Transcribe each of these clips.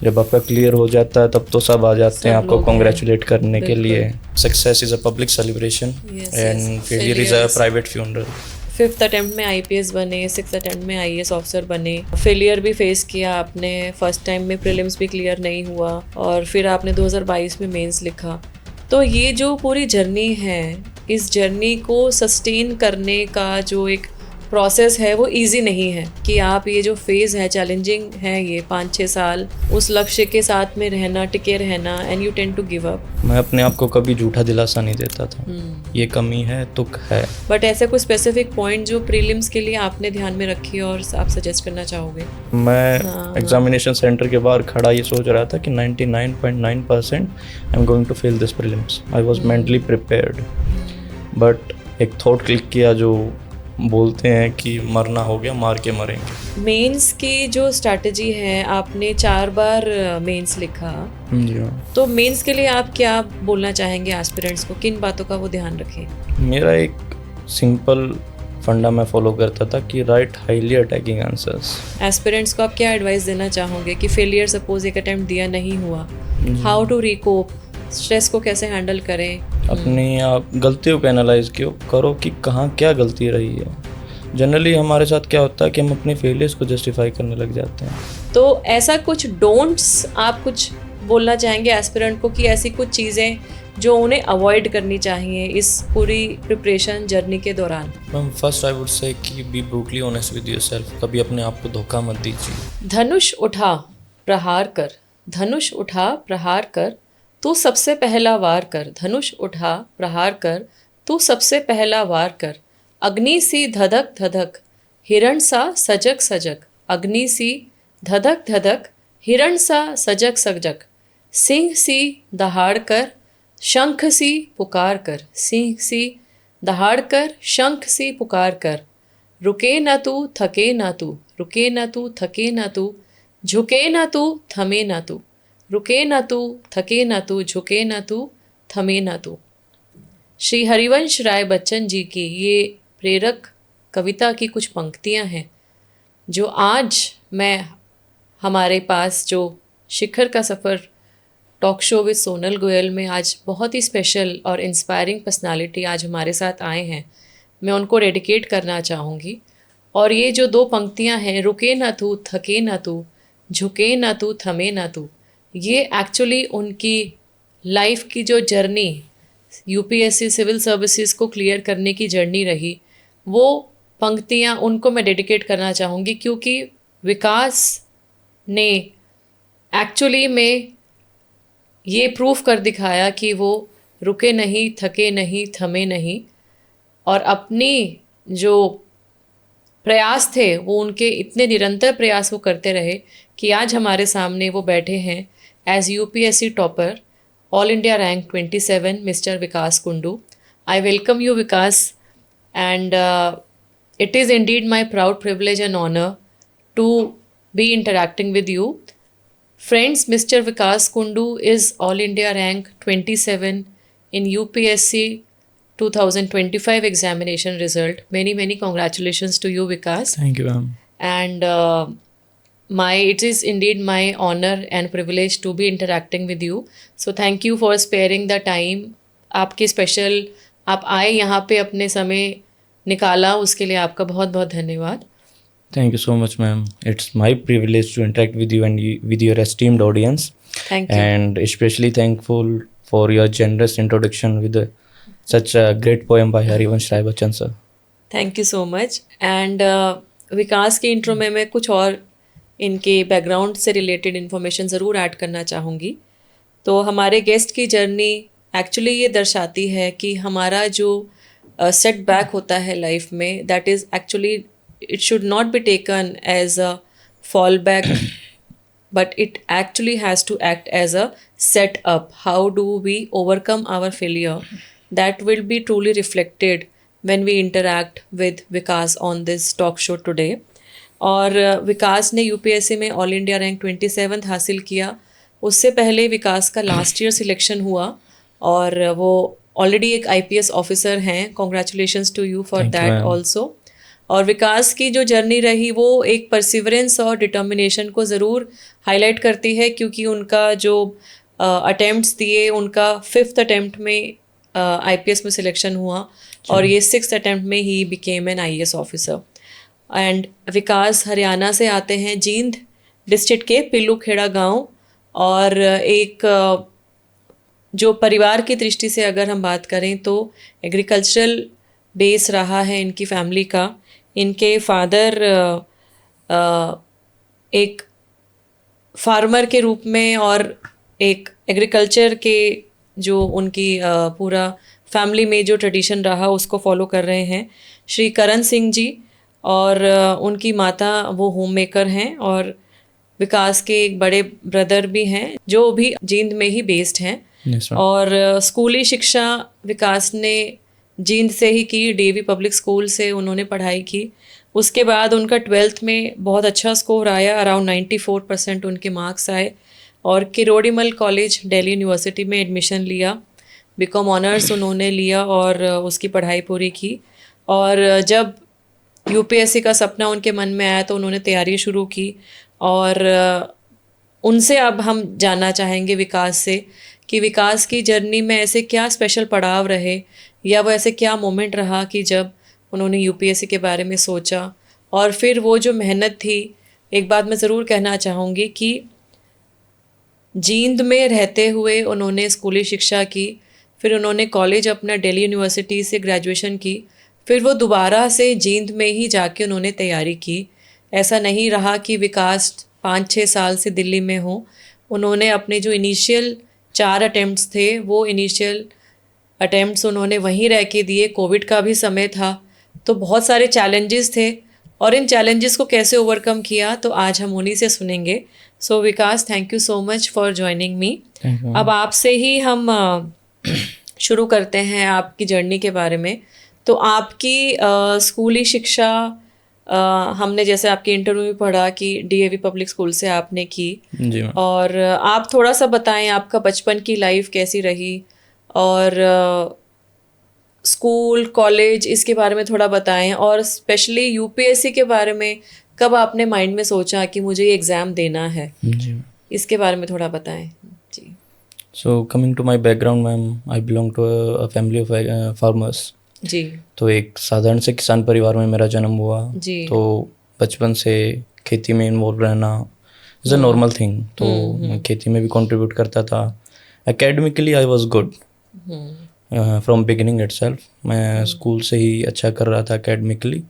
जब आपका क्लियर हो जाता है तब तो सब आ जाते हैं सब आपको लोग हैं। कॉन्ग्रेचुलेट करने के बिल्कुल। लिए। Success is a public celebration Yes, and yes. Failure is a Failures. Private funeral. 5th attempt में आईपीएस बने, 6th अटेम्प्ट में आईएएस ऑफिसर बने, फेलियर भी फेस किया आपने, फर्स्ट टाइम में प्रीलिम्स भी क्लियर नहीं हुआ और फिर आपने 2022 में मेंस लिखा। तो ये जो पूरी जर्नी है, इस जर्नी को सस्टेन करने का जो एक प्रोसेस है वो इजी नहीं है कि आप ये जो फेज़ है चैलेंजिंग है, ये 5-6 साल उस लक्ष्य के साथ में रहना, टिके रहना, and you tend to give up. मैं अपने आप को कभी झूठा दिलासा नहीं देता था, ये कमी है, तुक है। बट ऐसे कोई स्पेसिफिक पॉइंट जो प्रीलिम्स के लिए आपने ध्यान में रखी और आप सजेस्ट करना चाहोगे? मैं एग्जामिनेशन सेंटर के बाहर खड़ा ये सोच रहा था कि 99.9% I am going to fail this prelims. I was mentally prepared, but एक थॉट क्लिक किया जो बोलते हैं कि मरना हो गया, मार के मरेंगे। मेंस की जो स्ट्रैटेजी है, आपने 4 बार मेंस लिखा, जी हाँ। तो मेंस के लिए आप क्या बोलना चाहेंगे एस्पिरेंट्स को, किन बातों का वो ध्यान रखें? मेरा एक सिंपल फंडा मैं फॉलो करता था कि right highly attacking answers. Aspirants को आप क्या एडवाइस देना चाहोगे कि फेलियर सपोज एक अटेम्प्ट दिया नहीं हुआ, हाउ टू रिकोप, स्ट्रेस को कैसे हैंडल करें? अपनी आप गलतियों को एनालाइज करो कि कहाँ क्या गलती रही है। जनरली हमारे साथ क्या होता है कि हम अपने फेलियर्स को जस्टिफाई करने लग जाते हैं। तो ऐसा कुछ डोंट्स आप कुछ बोलना चाहेंगे एस्पिरेंट को कि ऐसी कुछ चीज़ें जो उन्हें अवॉइड करनी चाहिए इस पूरी प्रिपरेशन जर्नी के दौरान? Ma'am first I would say कि B brutally honest with yourself. कभी अपने आप को धोखा मत दीजिए। धनुष उठा प्रहार कर, धनुष उठा प्रहार कर, तू सबसे पहला वार कर, धनुष उठा प्रहार कर, तू सबसे पहला वार कर, अग्नि सी धधक धधक, हिरण सा सजग सजग, अग्नि सी धधक धधक, हिरण सा सजग सजग, सिंह सी दहाड़ कर, शंख सी पुकार कर, सिंह सी दहाड़ कर, शंख सी पुकार कर, रुके न तू थके न तू, रुके न तू थके न तू, झुके न तू थमे न तू, रुके न तू थके न तू, झुके न तू थमे न तू। श्री हरिवंश राय बच्चन जी की ये प्रेरक कविता की कुछ पंक्तियां हैं जो आज मैं हमारे पास जो Shikhar ka Safar talk show with Sonal Goyal में आज बहुत ही स्पेशल और इंस्पायरिंग पर्सनालिटी आज हमारे साथ आए हैं, मैं उनको डेडिकेट करना चाहूँगी। और ये जो 2 पंक्तियाँ हैं, रुके ना तू थके ना तू, झुके ना तू थमे ना तू, ये एक्चुअली उनकी लाइफ की जो जर्नी यूपीएससी सिविल सर्विसेज को क्लियर करने की जर्नी रही, वो पंक्तियाँ उनको मैं डेडिकेट करना चाहूँगी क्योंकि विकास ने एक्चुअली में ये प्रूफ कर दिखाया कि वो रुके नहीं, थके नहीं, थमे नहीं, और अपनी जो प्रयास थे वो उनके इतने निरंतर प्रयास वो करते रहे कि आज हमारे सामने वो बैठे हैं as UPSC topper, all India rank 27, mister Vikas Kundu. I welcome you Vikas, and it is indeed my proud privilege and honor to be interacting with you. Friends, Mr. Vikas Kundu is All India rank 27 in UPSC 2025 examination result. Many congratulations to you, Vikas. Thank you, ma'am. And it is indeed my honor and privilege to be interacting with you. So thank you for sparing the time. आपकी special आप आए यहाँ पे अपने समय निकाला, उसके लिए आपका बहुत बहुत धन्यवाद। Thank you so much, ma'am. It's my privilege to interact with you and with your esteemed audience. Thank you. And especially thankful for your generous introduction with such a great poem by Harivansh Rai Bachchan sir. Thank you so much. And Vikas के intro में मैं कुछ और इनके background से related information ज़रूर add करना चाहूँगी। तो हमारे गेस्ट की जर्नी एक्चुअली ये दर्शाती है कि हमारा जो सेटबैक होता है लाइफ में, that is actually it should not be taken as a fall back, but it actually has to act as a set up. How do we overcome our failure? That will be truly reflected when we interact with Vikas on this talk show today. और विकास ने UPSC में all India rank 27 हासिल किया। उससे पहले विकास का last year selection हुआ और वो ऑलरेडी एक आईपीएस ऑफिसर हैं। Congratulations to you for that also. और विकास की जो जर्नी रही वो एक परसिवरेंस और डिटर्मिनेशन को ज़रूर हाईलाइट करती है, क्योंकि उनका जो अटेम्प्ट्स दिए, उनका 5th अटेम्प्ट में IPS में सिलेक्शन हुआ और ये 6th अटेम्प्ट में ही became an IAS officer. And Vikas Haryana से आते हैं, जींद डिस्ट्रिक्ट के पिल्लू खेड़ा गाँव। और एक जो परिवार की दृष्टि से अगर हम बात करें तो एग्रीकल्चरल बेस रहा है इनकी फैमिली का। इनके फादर एक फार्मर के रूप में और एक एग्रीकल्चर के जो उनकी पूरा फैमिली में जो ट्रेडिशन रहा उसको फॉलो कर रहे हैं, श्री करण सिंह जी। और उनकी माता वो होम मेकर हैं और विकास के एक बड़े ब्रदर भी हैं जो भी जींद में ही बेस्ड हैं। और स्कूली शिक्षा विकास ने जींद से ही की, DAV पब्लिक स्कूल से उन्होंने पढ़ाई की। उसके बाद उनका 12th में बहुत अच्छा स्कोर आया, अराउंड 94% उनके मार्क्स आए और किरोड़ीमल कॉलेज दिल्ली यूनिवर्सिटी में एडमिशन लिया। BCom ऑनर्स उन्होंने लिया और उसकी पढ़ाई पूरी की। और जब UPSC का सपना उनके मन में आया तो उन्होंने तैयारी शुरू की। और उनसे अब हम जानना चाहेंगे विकास से कि विकास की जर्नी में ऐसे क्या स्पेशल पड़ाव रहे या वो ऐसे क्या मोमेंट रहा कि जब उन्होंने UPSC के बारे में सोचा। और फिर वो जो मेहनत थी, एक बात मैं ज़रूर कहना चाहूँगी कि जींद में रहते हुए उन्होंने स्कूली शिक्षा की, फिर उन्होंने कॉलेज अपना दिल्ली यूनिवर्सिटी से ग्रेजुएशन की, फिर वो दोबारा से जींद में ही जाके उन्होंने तैयारी की। ऐसा नहीं रहा कि विकास 5-6 साल से दिल्ली में हो। उन्होंने अपने जो इनिशियल 4 अटेम्प्ट्स थे वो इनिशियल अटेम्प्ट्स उन्होंने वहीं रह के दिए। कोविड का भी समय था तो बहुत सारे चैलेंजेस थे और इन चैलेंजेस को कैसे ओवरकम किया तो आज हम उन्हीं से सुनेंगे। So Vikas, thank you so much for joining me. अब आपसे ही हम शुरू करते हैं आपकी जर्नी के बारे में। तो आपकी स्कूली शिक्षा हमने जैसे आपके इंटरव्यू में पढ़ा कि DAV पब्लिक स्कूल से आपने की जी। और आप थोड़ा सा बताएं आपका बचपन की लाइफ कैसी रही और स्कूल कॉलेज इसके बारे में थोड़ा बताएं और स्पेशली UPSC के बारे में कब आपने माइंड में सोचा कि मुझे ये एग्ज़ाम देना है, जी। इसके बारे में थोड़ा बताएं जी। So coming to my background ma'am, I belong to a family of farmers जी। तो एक साधारण से किसान परिवार में मेरा जन्म हुआ। जी। तो बचपन से खेती में इन्वॉल्व रहना इज़ अ नॉर्मल थिंग। तो मैं खेती में भी कंट्रीब्यूट करता था। Academically I was good from beginning itself. मैं स्कूल से ही अच्छा कर रहा था एकेडमिकली।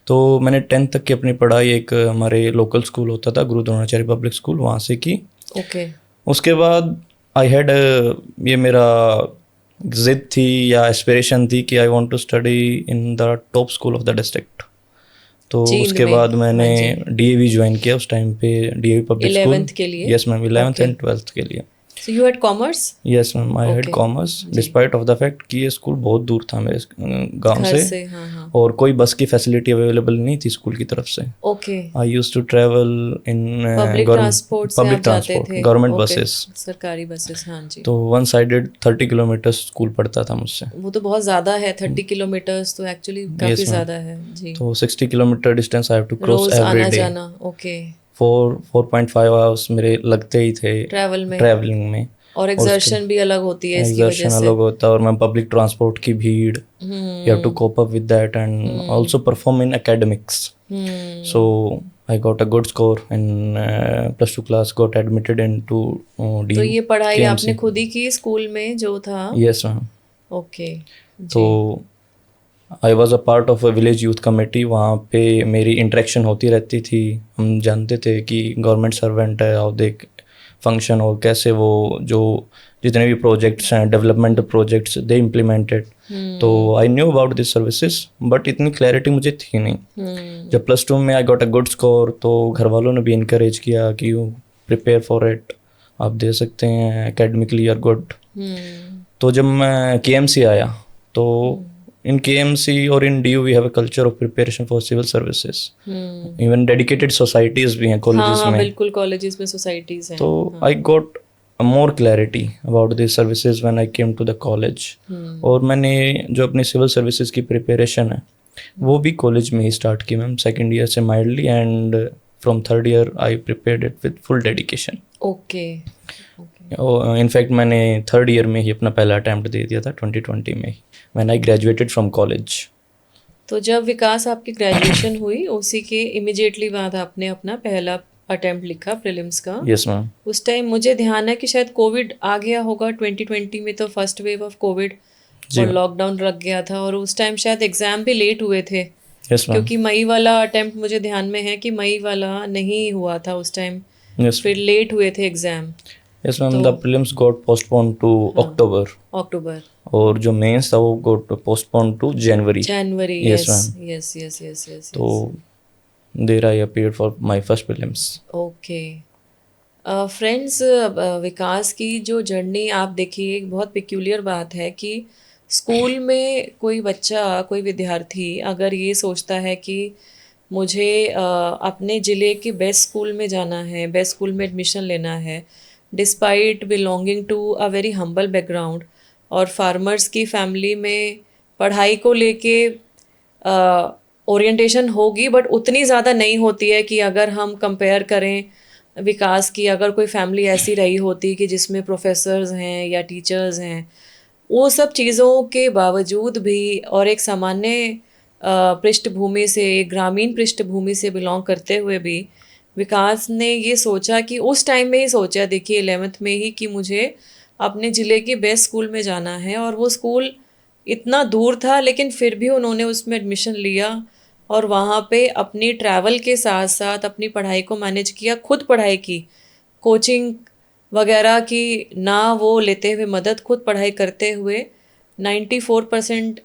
तो मैंने 10th तक की अपनी पढ़ाई एक हमारे लोकल स्कूल होता था, गुरु द्रोणाचार्य पब्लिक स्कूल, वहाँ से की। ओके। उसके बाद आई हैड ये मेरा जिद थी या एस्पिरेशन थी कि I want to study in the top school of the district. तो उसके बाद मैंने DAV ज्वाइन किया उस टाइम पे, DAV पब्लिक स्कूल 11th के लिए। Yes ma'am, 11th and 12th के लिए। So you had commerce? Yes ma'am, I had commerce despite of the fact कि ये स्कूल बहुत दूर था मेरे गांव से। हाँ, हाँ। और कोई बस की फैसिलिटी अवेलेबल नहीं थी स्कूल की तरफ से। Okay. I used to travel in public transport government buses, सरकारी बसेस। हाँ जी। तो वन साइडेड 30 किलोमीटर स्कूल पड़ता था मुझसे। वो तो बहुत ज़्यादा है, 30 किलोमीटर्स तो एक्चुअली काफ़ी ज़्यादा है जी। तो 60 kilometre distance I have to cross रोज एवरी आना डे। जाना। ओके। 4.5 आवर्स मेरे लगते ही थे ट्रैवलिंग में। और एग्जर्शन भी अलग होती है इसकी वजह से। अलग होता है और मैं पब्लिक ट्रांसपोर्ट की भीड़, you have to cope up with that and also perform in academics. So I got a good score in +2 class, got admitted into D. तो ये पढ़ाई आपने खुद ही की स्कूल में जो था? Yes ma'am. ओके। तो I was a part of a village youth committee. वहाँ पे मेरी इंटरेक्शन होती रहती थी। हम जानते थे कि गवर्नमेंट सर्वेंट है, हाउ दे फंक्शन और कैसे वो जो जितने भी प्रोजेक्ट्स हैं, डेवलपमेंट प्रोजेक्ट्स, दे इम्प्लीमेंटेड। तो I knew about this services but इतनी क्लैरिटी मुझे थी नहीं। जब +2 में I got a good score तो घर वालों ने भी इनकरेज किया कि यू प्रिपेयर फॉर इट, आप दे सकते हैं, एकेडमिकली आर गुड। तो जब मैं KMC आया तो in KMC और in DU we have a culture of preparation for civil services. Even dedicated societies भी हैं colleges में। बिल्कुल colleges में societies हैं। तो I got more clarity about these services when I came to the college. और मैंने जो अपनी civil services की preparation है वो भी कॉलेज में ही स्टार्ट की मैम, सेकेंड ईयर से mildly, and from third year I prepared it with full dedication. Okay okay in fact मैंने थर्ड ईयर में ही अपना पहला अटैम्प्ट दे दिया था 2020 में ही, when I graduated from college. तो जब विकास आपकी ग्रेजुएशन हुई उसी के इमिडिएटली बाद आपने अपना पहला अटेम्प्ट लिखा प्रीलिम्स का। Yes ma'am. उस टाइम मुझे ध्यान है कि शायद कोविड आ गया होगा 2020 में, तो फर्स्ट वेव ऑफ कोविड जी और लॉकडाउन लग गया था, और उस टाइम शायद एग्ज़ाम भी लेट हुए थे, यस मैम। क्योंकि मई वाला अटेम्प्ट मुझे ध्यान में है कि मई वाला नहीं हुआ था उस टाइम, यस फिर लेट हुए थे एग्ज़ाम। यस मैम, तो the prelims got postpone to October, October और जो मेंस था वो got postpone to January. January. Yes, yes ma'am. Yes yes yes yes. तो there I appeared for my first prelims. Okay friends, Vikas की जो journey आप देखिए, एक बहुत पिक्यूलियर बात है कि स्कूल में कोई बच्चा, कोई विद्यार्थी अगर ये सोचता है कि मुझे अपने ज़िले के बेस्ट स्कूल में जाना है, बेस्ट स्कूल में एडमिशन लेना है, despite belonging to a very humble background, और फार्मर्स की फैमिली में पढ़ाई को लेके ओरिएंटेशन होगी, बट उतनी ज़्यादा नहीं होती है कि अगर हम कंपेयर करें विकास की, अगर कोई फैमिली ऐसी रही होती कि जिसमें प्रोफेसर्स हैं या टीचर्स हैं, वो सब चीज़ों के बावजूद भी और एक सामान्य पृष्ठभूमि से, एक ग्रामीण पृष्ठभूमि से बिलोंग करते हुए भी विकास ने ये सोचा कि उस टाइम में ही सोचा, देखिए 11th में ही, कि मुझे अपने ज़िले के बेस्ट स्कूल में जाना है, और वो स्कूल इतना दूर था लेकिन फिर भी उन्होंने उसमें एडमिशन लिया, और वहाँ पे अपनी ट्रैवल के साथ साथ अपनी पढ़ाई को मैनेज किया, खुद पढ़ाई की, कोचिंग वगैरह की ना वो लेते हुए, मदद खुद पढ़ाई करते हुए 94%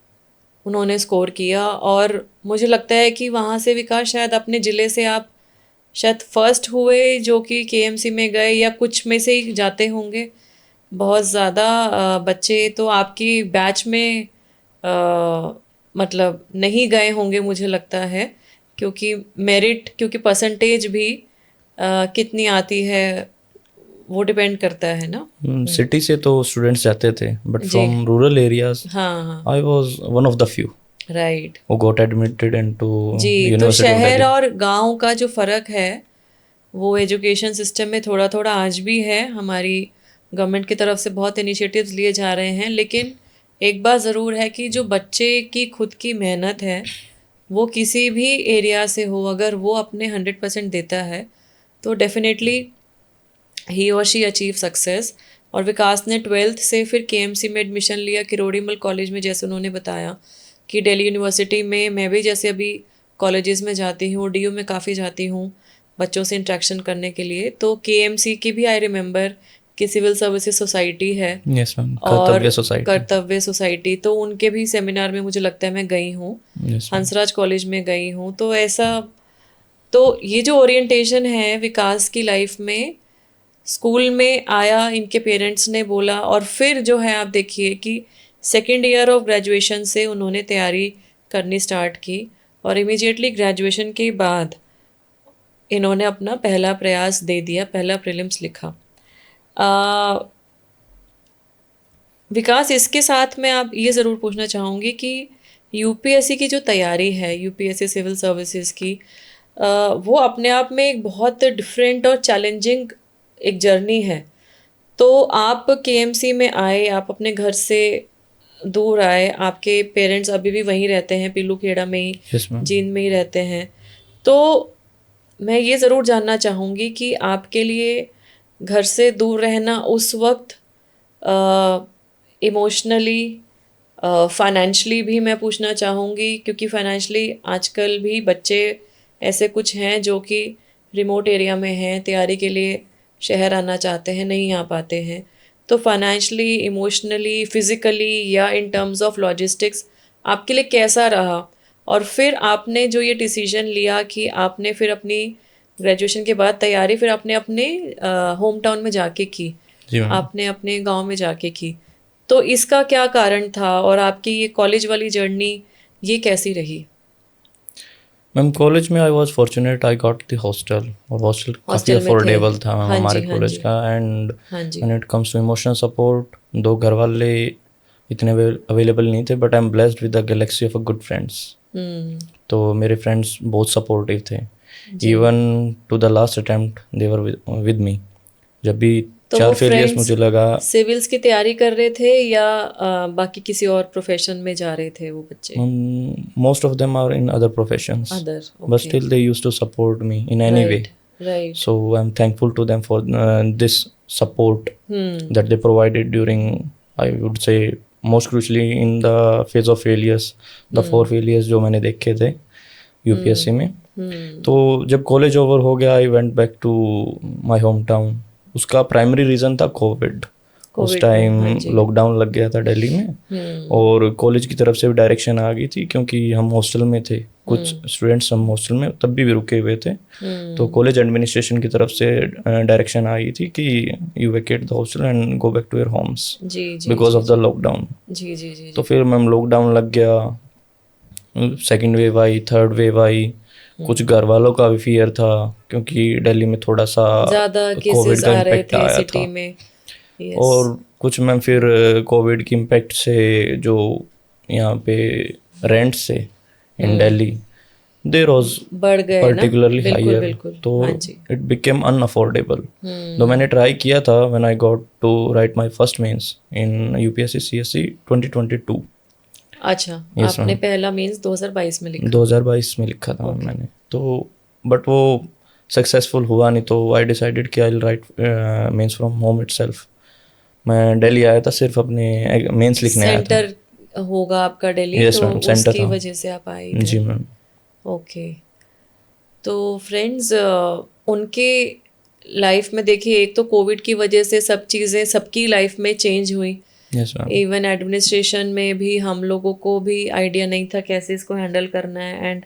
उन्होंने स्कोर किया। और मुझे लगता है कि वहाँ से विकास शायद अपने ज़िले से आप शायद फर्स्ट हुए जो कि केएमसी में गए, या कुछ में से ही जाते होंगे। बहुत ज़्यादा बच्चे तो आपकी बैच में मतलब नहीं गए होंगे मुझे लगता है, क्योंकि मेरिट, क्योंकि परसेंटेज भी कितनी आती है वो डिपेंड करता है ना। सिटी से तो स्टूडेंट्स जाते थे, बट जी। फ्रॉम रूरल एरियाज हाँ हाँ I was one of the few right. who got admitted into जी, तो University of शहर Delhi. और गांव का जो फ़र्क है वो एजुकेशन सिस्टम में थोड़ा थोड़ा आज भी है। हमारी गवर्नमेंट की तरफ से बहुत इनिशिएटिव्स लिए जा रहे हैं, लेकिन एक बात ज़रूर है कि जो बच्चे की खुद की मेहनत है, वो किसी भी एरिया से हो, अगर वो अपने 100% देता है तो डेफिनेटली ही और शी अचीव सक्सेस। और विकास ने 12th से फिर केएमसी में एडमिशन लिया, किरोड़ीमल कॉलेज में, जैसे उन्होंने बताया कि दिल्ली यूनिवर्सिटी में। मैं भी जैसे अभी कॉलेजेस में जाती हूँ, डीयू में काफ़ी जाती हूँ बच्चों से इंटरेक्शन करने के लिए, तो केएमसी की भी आई रिमेंबर कि सिविल सर्विसेज सोसाइटी है, Yes, ma'am. और कर्तव्य सोसाइटी। कर्तव्य सोसाइटी, तो उनके भी सेमिनार में मुझे लगता है मैं गई हूँ। Yes, ma'am. हंसराज कॉलेज में गई हूँ। तो ऐसा, तो ये जो ओरिएंटेशन है विकास की लाइफ में, स्कूल में आया, इनके पेरेंट्स ने बोला, और फिर जो है आप देखिए कि सेकेंड ईयर ऑफ ग्रेजुएशन से उन्होंने तैयारी करनी स्टार्ट की, और इमीडिएटली ग्रेजुएशन के बाद इन्होंने अपना पहला प्रयास दे दिया, पहला प्रीलिम्स लिखा। विकास, इसके साथ मैं आप ये ज़रूर पूछना चाहूँगी कि यूपीएससी की जो तैयारी है, यूपीएससी सिविल सर्विसेज की, वो अपने आप में एक बहुत डिफरेंट और चैलेंजिंग एक जर्नी है। तो आप केएमसी में आए, आप अपने घर से दूर आए, आपके पेरेंट्स अभी भी वहीं रहते हैं, पीलू खेड़ा में ही, Yes, ma'am. जींद में ही रहते हैं। तो मैं ये ज़रूर जानना चाहूँगी कि आपके लिए घर से दूर रहना उस वक्त इमोशनली, फाइनेंशली भी मैं पूछना चाहूँगी, क्योंकि फाइनेंशली आजकल भी बच्चे ऐसे कुछ हैं जो कि रिमोट एरिया में हैं, तैयारी के लिए शहर आना चाहते हैं, नहीं आ पाते हैं। तो फाइनेंशली, इमोशनली, फिज़िकली, या इन टर्म्स ऑफ लॉजिस्टिक्स आपके लिए कैसा रहा? और फिर आपने जो ये डिसीजन लिया कि आपने फिर अपनी ग्रेजुएशन के बाद तैयारी फिर आपने अपने होम टाउन में जाके की, जी मैम। आपने अपने गांव में जाके की, तो इसका क्या कारण था? और आपकी ये कॉलेज वाली जर्नी ये कैसी रही? मैम, कॉलेज में I was fortunate, I got the hostel, और हॉस्टल काफ़ी हॉस्टल में थे। अफोर्डेबल था मैम हाँ हमारे जी, हाँ कॉलेज जी, का। एंड हाँ जी। When it comes to emotional support, though घर वाले इतने अवेलेबल नहीं थे, but I am blessed with the galaxy of a good friends. तो मेरे फ्रेंड्स बहुत सपोर्टिव थे, even to the last attempt they were with me. जब भी तो 4 वो फेलियर्स फ्रेंड्स मुझे लगा, सिविल्स की तैयारी कर रहे थे या बाकी किसी और प्रोफेशन में जा रहे थे वो बच्चे? Most of them are in other professions, other, but still they used to support me in any way. Right. So I'm thankful to them for this support that they provided during, I would say, most crucially in the phase of failures, the 4 failures जो मैंने देखे थे UPSC में। तो जब college over हो गया, I went back to my home town. उसका प्राइमरी रीज़न था कोविड। उस टाइम लॉकडाउन लग गया था दिल्ली में, और कॉलेज की तरफ से भी डायरेक्शन आ गई थी, क्योंकि हम हॉस्टल में थे, कुछ स्टूडेंट्स हम हॉस्टल में तब भी रुके हुए थे। तो कॉलेज एडमिनिस्ट्रेशन की तरफ से डायरेक्शन आई थी कि you vacate the hostel and go back to your homes because of the lockdown. तो फिर मैम लॉकडाउन लग गया, सेकेंड वेव आई, थर्ड वेव आई। कुछ घर वालों का भी फियर था, क्योंकि दिल्ली में थोड़ा सा ज़्यादा कोविड केसेस का आ रहे इम्पैक्ट थे आया सिटी था। में। और कुछ मैम फिर कोविड के इम्पैक्ट से जो यहाँ पे रेंट्स से इन दिल्ली देयर वाज बढ़ गए पर्टिकुलरली ना, हायर, बिल्कुल। तो हाँ जी। It became unaffordable. तो मैंने ट्राई किया था when I got to write my first mains in UPSC CSC 2022। अच्छा, आपने पहला मेंस 2022 में लिखा? 2022 में लिखा था मैंने तो, बट वो सक्सेसफुल हुआ नहीं। तो आई डिसाइडेड कि I will write mains from home itself. मैं दिल्ली आया था सिर्फ अपने मेंस लिखने आया था। सेंटर होगा आपका दिल्ली? Yes, तो ma'am, center उसकी था। वजह से आप आए थे? जी मैम। ओके। तो फ्रेंड्स, उनके लाइफ में देखिए, एक तो कोविड की वजह से सब चीज़ें सबकी लाइफ में चेंज हुई। Yes ma'am. इवन एडमिनिस्ट्रेशन में भी हम लोगों को भी आइडिया नहीं था कैसे इसको हैंडल करना है, and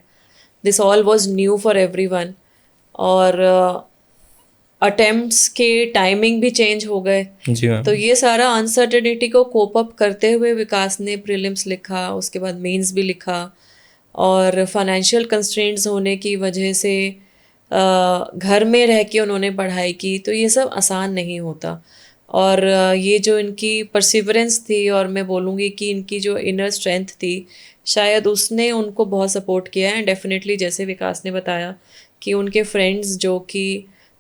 this all was new for everyone. और अटेम्प्ट्स के टाइमिंग भी चेंज हो गए। जी मैम। तो ये सारा अनसर्टेनिटी को कोप अप करते हुए विकास ने प्रीलिम्स लिखा, उसके बाद मेंस भी लिखा, और फाइनेंशियल कंस्ट्रेंट्स होने की वजह से घर में रह के उन्होंने पढ़ाई की। तो ये सब आसान नहीं होता। और ये जो इनकी परसिवरेंस थी, और मैं बोलूँगी कि इनकी जो इनर स्ट्रेंथ थी, शायद उसने उनको बहुत सपोर्ट किया है। एंड डेफिनेटली जैसे विकास ने बताया कि उनके फ्रेंड्स जो कि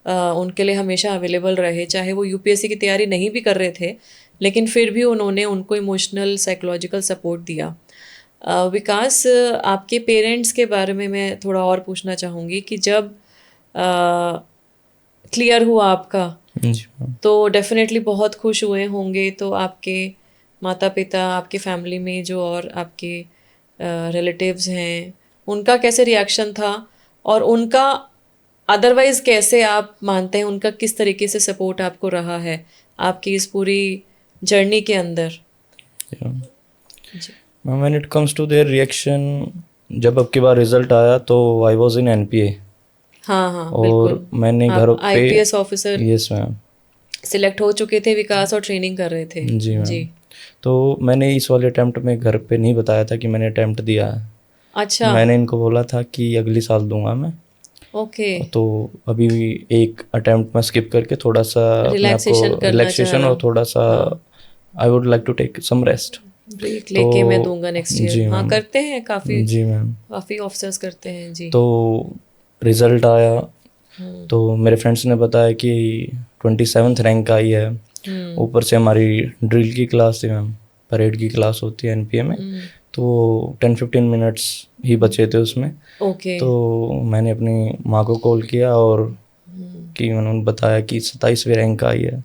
उनके लिए हमेशा अवेलेबल रहे, चाहे वो यूपीएससी की तैयारी नहीं भी कर रहे थे, लेकिन फिर भी उन्होंने उनको इमोशनल साइकोलॉजिकल सपोर्ट दिया। विकास, आपके पेरेंट्स के बारे में मैं थोड़ा और पूछना चाहूँगी कि जब क्लियर हुआ आपका, जी मैम। तो डेफिनेटली बहुत खुश हुए होंगे। तो आपके माता पिता, आपके फैमिली में जो और आपके रिलेटिव्स हैं, उनका कैसे रिएक्शन था, और उनका अदरवाइज कैसे आप मानते हैं उनका किस तरीके से सपोर्ट आपको रहा है आपकी इस पूरी जर्नी के अंदर? Ma'am, when it comes to their reaction, जब अब की बार रिजल्ट आया तो आई वाज इन एनपीए। हाँ, और मैंने घर पे IPS officer yes ma'am select हो चुके थे विकास, और ट्रेनिंग कर रहे थे। जी मैम। तो मैंने इस वाले अटेम्प्ट में घर पे नहीं बताया था कि मैंने अटेम्प्ट दिया है। अच्छा। मैंने इनको बोला था कि अगली साल दूंगा मैं। ओके। तो अभी एक अटेम्प्ट मैं स्किप करके थोड़ा सा रिलैक्सेशन और थोड़ा सा I would like to take some rest, break लेके मैं दूंगा नेक्स्ट ईयर। हाँ, करते हैं काफ़ी। जी मैम। काफ़ी ऑफिसर्स करते हैं जी। तो रिजल्ट आया तो मेरे फ्रेंड्स ने बताया कि 27th रैंक आई है। ऊपर से हमारी ड्रिल की क्लास थी मैम, परेड की क्लास होती है एनपीए में, तो 10-15 मिनट्स ही बचे थे उसमें। ओके। तो मैंने अपनी माँ को कॉल किया और कि उन्होंने बताया कि 27वीं रैंक आई है।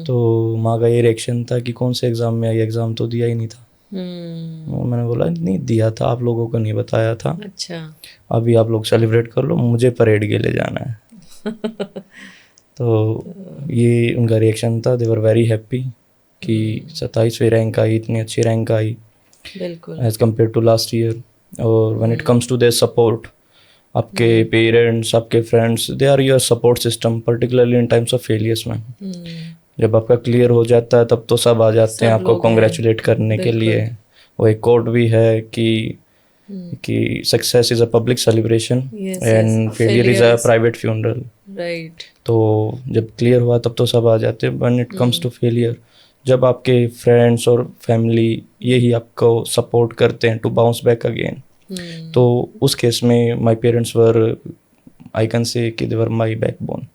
तो माँ का ये रिएक्शन था कि कौन से एग्ज़ाम में आई, एग्ज़ाम तो दिया ही नहीं था। मैंने बोला नहीं दिया था, आप लोगों को नहीं बताया था। अच्छा। अभी आप लोग सेलिब्रेट कर लो, मुझे परेड के लिए जाना है। तो ये उनका रिएक्शन था। दे वर वेरी हैप्पी कि 27वीं रैंक आई, इतनी अच्छी रैंक आई बिल्कुल as compare to last year. और when it comes to their support, आपके पेरेंट्स, आपके friends, they are your support system, particularly in times of failures में। जब आपका क्लियर हो जाता है तब तो सब आ जाते हैं आपको कॉन्ग्रेचुलेट करने के लिए। वो एक कोट भी है कि success is a public celebration and failure is a private funeral. Right. तो जब क्लियर हुआ तब तो सब आ जाते हैं। When it comes to failure, जब आपके फ्रेंड्स और फैमिली यही आपको सपोर्ट करते हैं टू बाउंस बैक अगेन, तो उस केस में my parents were, I can say कि दे वर माय बैकबोन।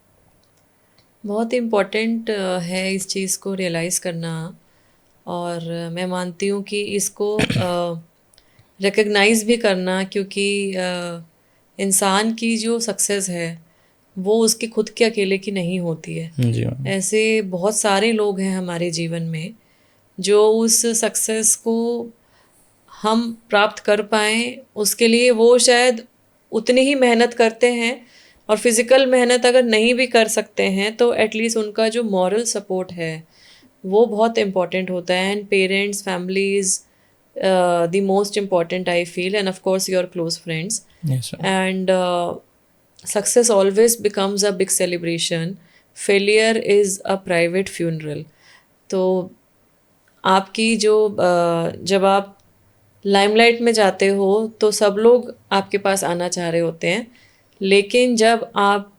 बहुत इम्पॉर्टेंट है इस चीज़ को रियलाइज़ करना, और मैं मानती हूँ कि इसको रिकग्नाइज़ भी करना, क्योंकि इंसान की जो सक्सेस है वो उसकी खुद के अकेले की नहीं होती है। जी मैम। ऐसे बहुत सारे लोग हैं हमारे जीवन में जो उस सक्सेस को हम प्राप्त कर पाएँ उसके लिए वो शायद उतनी ही मेहनत करते हैं, और फिज़िकल मेहनत अगर नहीं भी कर सकते हैं तो एटलीस्ट उनका जो मॉरल सपोर्ट है वो बहुत इम्पॉर्टेंट होता है। And parents, families, the most important I feel, end of course your close friends. Yes ma'am. And success always becomes a big celebration, failure is a private funeral। तो आपकी जो जब आप लाइमलाइट में जाते हो तो सब लोग आपके पास आना चाह रहे होते हैं, लेकिन जब आप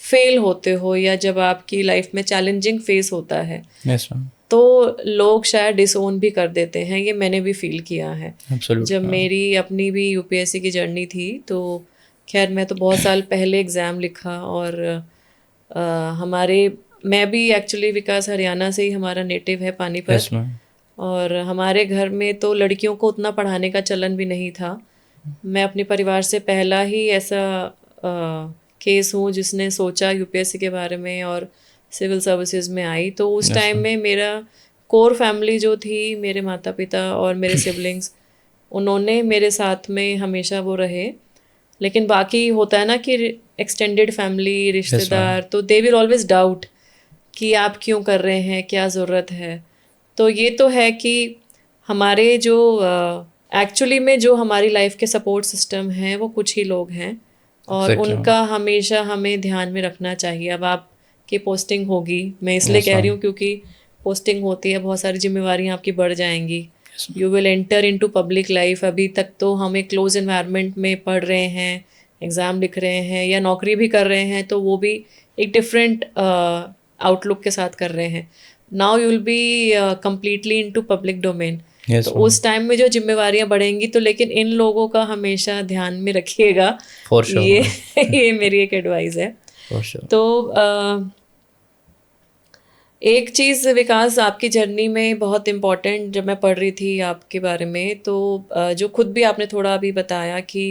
फेल होते हो या जब आपकी लाइफ में चैलेंजिंग फेस होता है यस मैम। तो लोग शायद डिसोन भी कर देते हैं। ये मैंने भी फील किया है। एब्सोल्युटली जब मैम। मेरी अपनी भी यूपीएससी की जर्नी थी तो खैर मैं तो बहुत साल पहले एग्ज़ाम लिखा, और हमारे, मैं भी एक्चुअली विकास हरियाणा से ही हमारा नेटिव है पानीपत, यस मैम। और हमारे घर में तो लड़कियों को उतना पढ़ाने का चलन भी नहीं था। मैं अपने परिवार से पहला ही ऐसा केस हूँ जिसने सोचा यूपीएससी के बारे में और सिविल सर्विसेज में आई। तो उस Yes, टाइम ma'am. में मेरा कोर फैमिली जो थी, मेरे माता पिता और मेरे सिबलिंग्स, उन्होंने मेरे साथ में हमेशा वो रहे। लेकिन बाकी होता है ना कि एक्सटेंडेड फैमिली, रिश्तेदार, तो दे विल ऑलवेज डाउट कि आप क्यों कर रहे हैं, क्या ज़रूरत है। तो ये तो है कि हमारे जो एक्चुअली में जो हमारी लाइफ के सपोर्ट सिस्टम हैं वो कुछ ही लोग हैं, और Exactly, उनका हमेशा हमें ध्यान में रखना चाहिए। अब आपकी पोस्टिंग होगी, मैं इसलिए Yes, कह रही ma'am. हूँ क्योंकि पोस्टिंग होती है, बहुत सारी जिम्मेवारियाँ आपकी बढ़ जाएंगी। Yes, ma'am. You will enter into public life. अभी तक तो हम एक क्लोज एनवायरनमेंट में पढ़ रहे हैं, एग्ज़ाम लिख रहे हैं या नौकरी भी कर रहे हैं, तो वो भी एक डिफरेंट आउटलुक के साथ कर रहे हैं। Now you will be completely into public domain. Yes, तो ma'am. उस टाइम में जो जिम्मेवारियां बढ़ेंगी, तो लेकिन इन लोगों का हमेशा ध्यान में रखिएगा। For sure, ये ma'am. ये मेरी एक एडवाइस है। For sure. तो एक चीज़ विकास आपकी जर्नी में बहुत इम्पॉर्टेंट, जब मैं पढ़ रही थी आपके बारे में, तो जो खुद भी आपने थोड़ा अभी बताया कि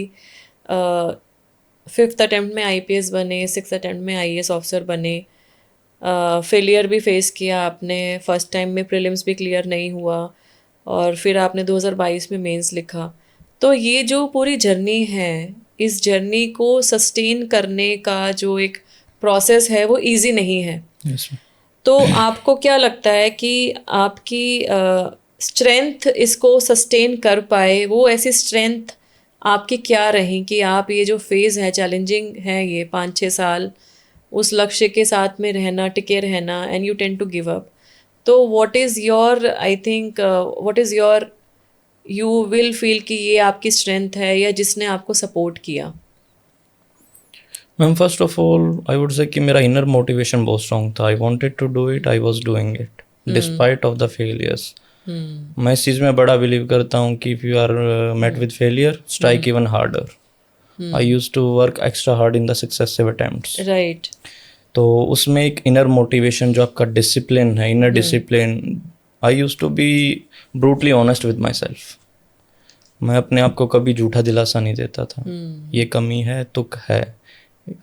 5th अटेम्प्ट में आईपीएस बने, 6th अटेम्प्ट में आईएएस ऑफिसर बने, फेलियर भी फेस किया आपने, फर्स्ट टाइम में प्रीलिम्स भी क्लियर नहीं हुआ, और फिर आपने 2022 में मेंस लिखा। तो ये जो पूरी जर्नी है, इस जर्नी को सस्टेन करने का जो एक प्रोसेस है वो इजी नहीं है। Yes, ma'am. तो आपको क्या लगता है कि आपकी स्ट्रेंथ इसको सस्टेन कर पाए, वो ऐसी स्ट्रेंथ आपकी क्या रही कि आप ये जो फेज़ है, चैलेंजिंग है ये 5-6 साल, उस लक्ष्य के साथ में रहना, टिके रहना, and you tend to give up. तो what is your, I think what is your, you will feel कि ये आपकी स्ट्रेंथ है या जिसने आपको सपोर्ट किया? Ma'am, first of all I would say कि मेरा इनर मोटिवेशन बहुत स्ट्रॉन्ग था। I wanted to do it, I was doing it despite of the failures. मैं इस चीज़ में बड़ा बिलीव करता हूँ कि if you are met with failure, strike even harder. I used to work extra hard in the successive attempts. Right. तो उसमें एक इनर मोटिवेशन, जो आपका डिसिप्लिन है, inner discipline, I used to be brutally honest with myself. मैं अपने आप को कभी झूठा दिलासा नहीं देता था। ये कमी है तो है,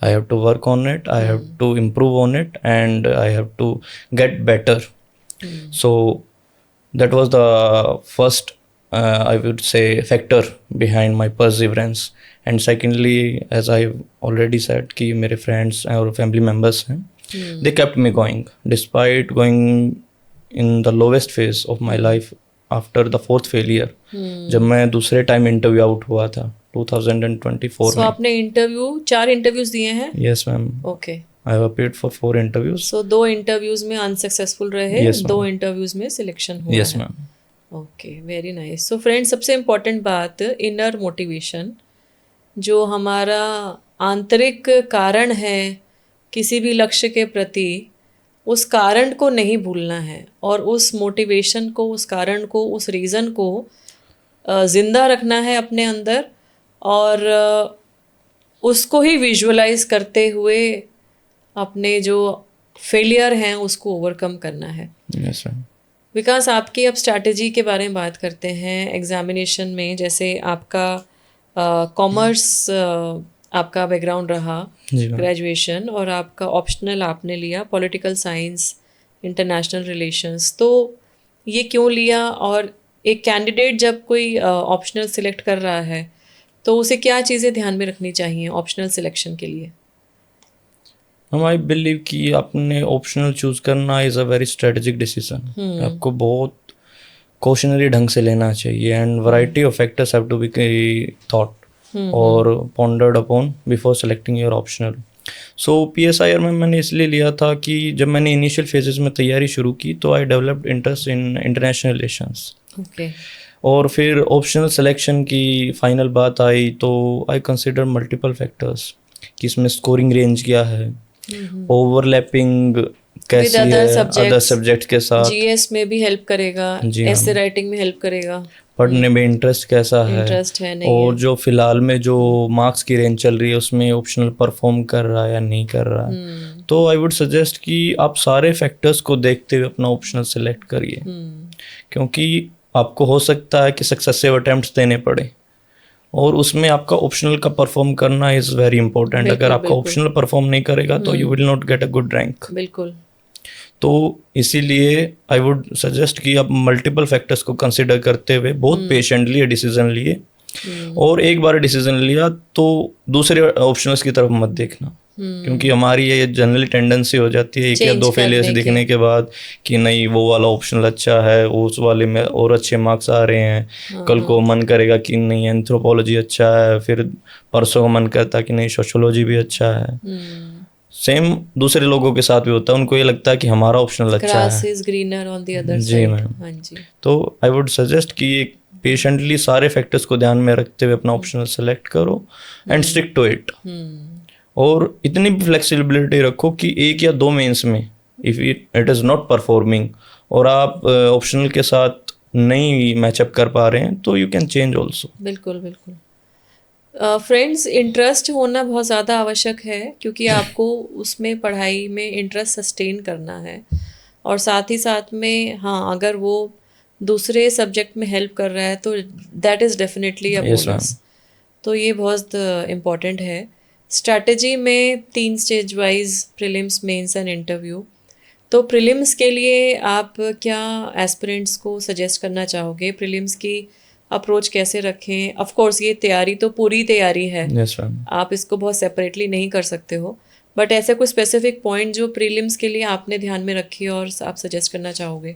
I have to work on it, I have to improve on it, and I have to get better. So that was the first, I would say, factor behind my perseverance. And secondly, as I already said, कि मेरे friends और family members हैं, they kept me going despite going in the lowest phase of my life after the 4th failure. जब मैं दूसरे time interview out हुआ था 2024 सो में। आपने 4 इंटरव्यूज दिए हैं? Yes, ma'am. Okay. I have appeared for 4 interviews. So 2 interviews में अनसक्सेसफुल रहे, Yes, ma'am. 2 इंटरव्यूज में सिलेक्शन हुआ Yes, है। ma'am. Okay, very nice. So friends, सबसे इम्पोर्टेंट बात, इनर मोटिवेशन, जो हमारा आंतरिक कारण है किसी भी लक्ष्य के प्रति, उस कारण को नहीं भूलना है और उस मोटिवेशन को, उस कारण को, उस रीज़न को ज़िंदा रखना है अपने अंदर और उसको ही विजुअलाइज करते हुए अपने जो फेलियर हैं उसको ओवरकम करना है। Yes ma'am. विकास, आपकी अब स्ट्रैटेजी के बारे में बात करते हैं। एग्जामिनेशन में जैसे आपका कॉमर्स आपका बैकग्राउंड रहा जी मैम। ग्रेजुएशन, और आपका ऑप्शनल आपने लिया पॉलिटिकल साइंस इंटरनेशनल रिलेशंस, तो ये क्यों लिया? और एक कैंडिडेट जब कोई ऑप्शनल सिलेक्ट कर रहा है तो उसे क्या चीज़ें ध्यान में रखनी चाहिए ऑप्शनल सिलेक्शन के लिए? हम आई बिलीव कि आपने ऑप्शनल चूज करना is a very strategic decision. आपको बहुत कॉशनरी ढंग से लेना चाहिए and variety of factors have to be thought और pondered upon before selecting your optional. So PSIR में मैंने इसलिए लिया था कि जब मैंने इनिशियल फेजेस में तैयारी शुरू की तो I developed interest in international relations. Okay. और फिर ऑप्शनल सिलेक्शन की फाइनल बात आई तो आई कंसिडर मल्टीपल फैक्टर्स कि इसमें स्कोरिंग रेंज क्या है, ओवरलैपिंग कैसी other है subjects, अदर सब्जेक्ट के साथ, जीएस में भी हेल्प करेगा, जी ऐसे राइटिंग में हेल्प करेगा, पढ़ने में इंटरेस्ट कैसा है, इंटरेस्ट है नहीं और है। जो फिलहाल में जो मार्क्स की रेंज चल रही है उसमें ऑप्शनल परफॉर्म कर रहा है या नहीं कर रहा है। तो आई वुड सजेस्ट कि आप सारे फैक्टर्स को देखते हुए अपना ऑप्शनल सेलेक्ट करिए, क्योंकि आपको हो सकता है कि सक्सेसिव अटेम्प्ट्स देने पड़े और उसमें आपका ऑप्शनल का परफॉर्म करना इज़ वेरी इंपॉर्टेंट। अगर आपका ऑप्शनल परफॉर्म नहीं करेगा तो you will not get a good rank. बिल्कुल। तो इसीलिए आई वुड सजेस्ट कि आप मल्टीपल फैक्टर्स को कंसिडर करते हुए बहुत पेशेंटली ये डिसीजन लिए, और एक बार डिसीजन लिया तो दूसरे ऑप्शंस की तरफ मत देखना, क्योंकि हमारी ये जनरली टेंडेंसी हो जाती है एक या दो फेलियर्स दिखने के बाद कि नहीं वो वाला ऑप्शनल अच्छा है, उस वाले में और अच्छे मार्क्स आ रहे हैं, कल को मन करेगा कि नहीं एंथ्रोपोलॉजी अच्छा है, फिर परसों को मन करता कि नहीं सोशियोलॉजी भी अच्छा है। सेम दूसरे लोगों के साथ भी होता है, उनको ये लगता है कि हमारा ऑप्शनल अच्छा Grass है। is greener on the other जी side। मैम। हाँ जी। तो आई वुड सजेस्ट कि एक पेशेंटली सारे फैक्टर्स को ध्यान में रखते हुए अपना ऑप्शनल सेलेक्ट करो एंड स्टिक टू इट। और इतनी भी फ्लेक्सिबिलिटी रखो कि एक या दो मेंस में if it is not performing और आप ऑप्शनल के साथ नहीं मैचअप कर पा रहे हैं तो यू कैन चेंज ऑल्सो। बिल्कुल बिल्कुल। फ्रेंड्स, इंटरेस्ट होना बहुत ज़्यादा आवश्यक है, क्योंकि आपको उसमें पढ़ाई में इंटरेस्ट सस्टेन करना है, और साथ ही साथ में हाँ अगर वो दूसरे सब्जेक्ट में हेल्प कर रहा है तो that is definitely a bonus. तो ये बहुत इम्पॉर्टेंट है। स्ट्रैटेजी में 3 stage wise prelims, mains and interview. तो प्रीलिम्स के लिए आप क्या एस्पिरेंट्स को सजेस्ट करना चाहोगे? प्रीलिम्स की अप्रोच कैसे रखें? ऑफ कोर्स ये तैयारी तो पूरी तैयारी है, यस मैम। आप इसको बहुत सेपरेटली नहीं कर सकते हो, बट ऐसे कोई स्पेसिफिक पॉइंट जो प्रीलिम्स के लिए आपने ध्यान में रखी और आप सजेस्ट करना चाहोगे?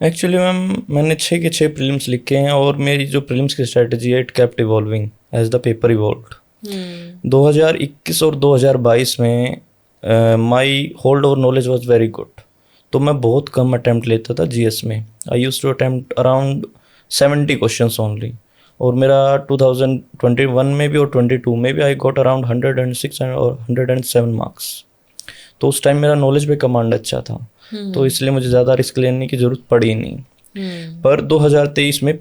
एक्चुअली मैम मैंने 6 के 6 प्रीलिम्स लिखे हैं और मेरी जो प्रीलिम्स की स्ट्रेटजी है it kept evolving as the paper evolved. 2021 और 2022 में my hold over knowledge was very good, तो मैं बहुत कम अटैम्प्ट लेता था जीएस में। I use to attempt around 70 questions only, और मेरा 2021 में भी और 22 में भी आई गॉट अराउंड 106 और 107 मार्क्स। तो उस टाइम मेरा नॉलेज पे कमांड अच्छा था, तो इसलिए मुझे ज़्यादा रिस्क लेने की ज़रूरत पड़ी नहीं। पर 2023 में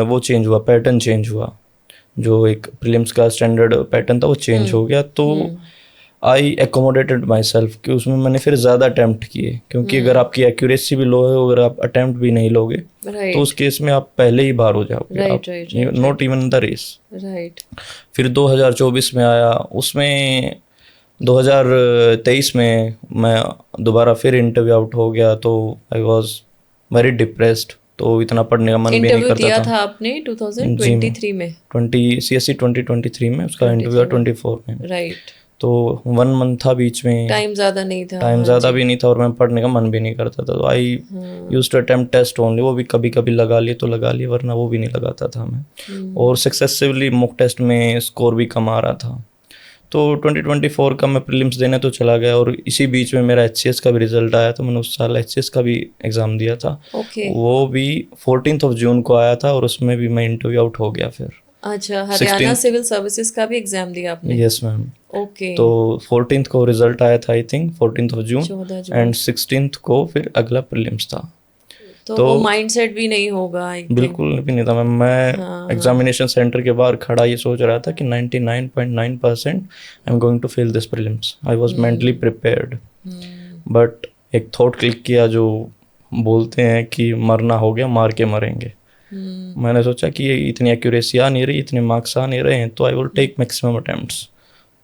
वो चेंज हुआ, पैटर्न चेंज हुआ, जो एक प्रीलिम्स का स्टैंडर्ड पैटर्न था वो चेंज हो गया। तो आई एकोमोडेटेड माई सेल्फ कि उसमें मैंने फिर ज़्यादा अटैम्प्ट किए, क्योंकि अगर आपकी एक्यूरेसी भी लो है, अगर आप अटैम्प्ट भी नहीं लोगे तो उस केस में आप पहले ही बाहर हो जाओगे, नॉट इवन द रेस। फिर 2024 में आया, उसमें 2023 में मैं दोबारा फिर इंटरव्यू आउट हो गया, तो आई वॉज वेरी डिप्रेस्ड, तो इतना पढ़ने का मन भी नहीं करता दिया था आपने 2023 में? CSE 2023 में, उसका इंटरव्यू 24 में। राइट। तो 1 मंथ था बीच में, टाइम ज़्यादा नहीं था। टाइम ज़्यादा भी नहीं था और मैं पढ़ने का मन भी नहीं करता था, तो I used to attempt test only. वो भी कभी कभी लगा लिए तो लगा लिए, वरना वो भी नहीं लगाता था मैं। और सक्सेसिवली मॉक टेस्ट में स्कोर भी कम आ रहा था। तो 2024 का मैं प्रीलिम्स देने तो चला गया, और इसी बीच में मेरा HCS का भी रिजल्ट आया, तो मैंने उस साल HCS का भी एग्ज़ाम दिया था। Okay. वो भी 14 जून को आया था, और उसमें भी मैं इंटरव्यू आउट हो गया फिर। अच्छा, हरियाणा 16th सिविल सर्विसेज का भी एग्जाम दिया आपने? Yes ma'am. ओके। तो 14th को रिजल्ट आया था I think 14th June 14 June. And 16th को फिर अगला प्रीलिम्स था। तो तो वो माइंडसेट भी नहीं होगा आई थिंक। बिल्कुल भी नहीं था मैम। मैं हाँ, एग्जामिनेशन सेंटर के बाहर खड़ा ये सोच रहा था कि 99.9% I am going to fail this prelims. I was mentally prepared, but एक थॉट क्लिक किया जो बोलते हैं कि मरना हो गया, मार के मरेंगे। मैंने सोचा कि ये इतनी एक्यूरेसी आ नहीं रही, इतने मार्क्स आ नहीं रहे हैं, तो I will take maximum attempts.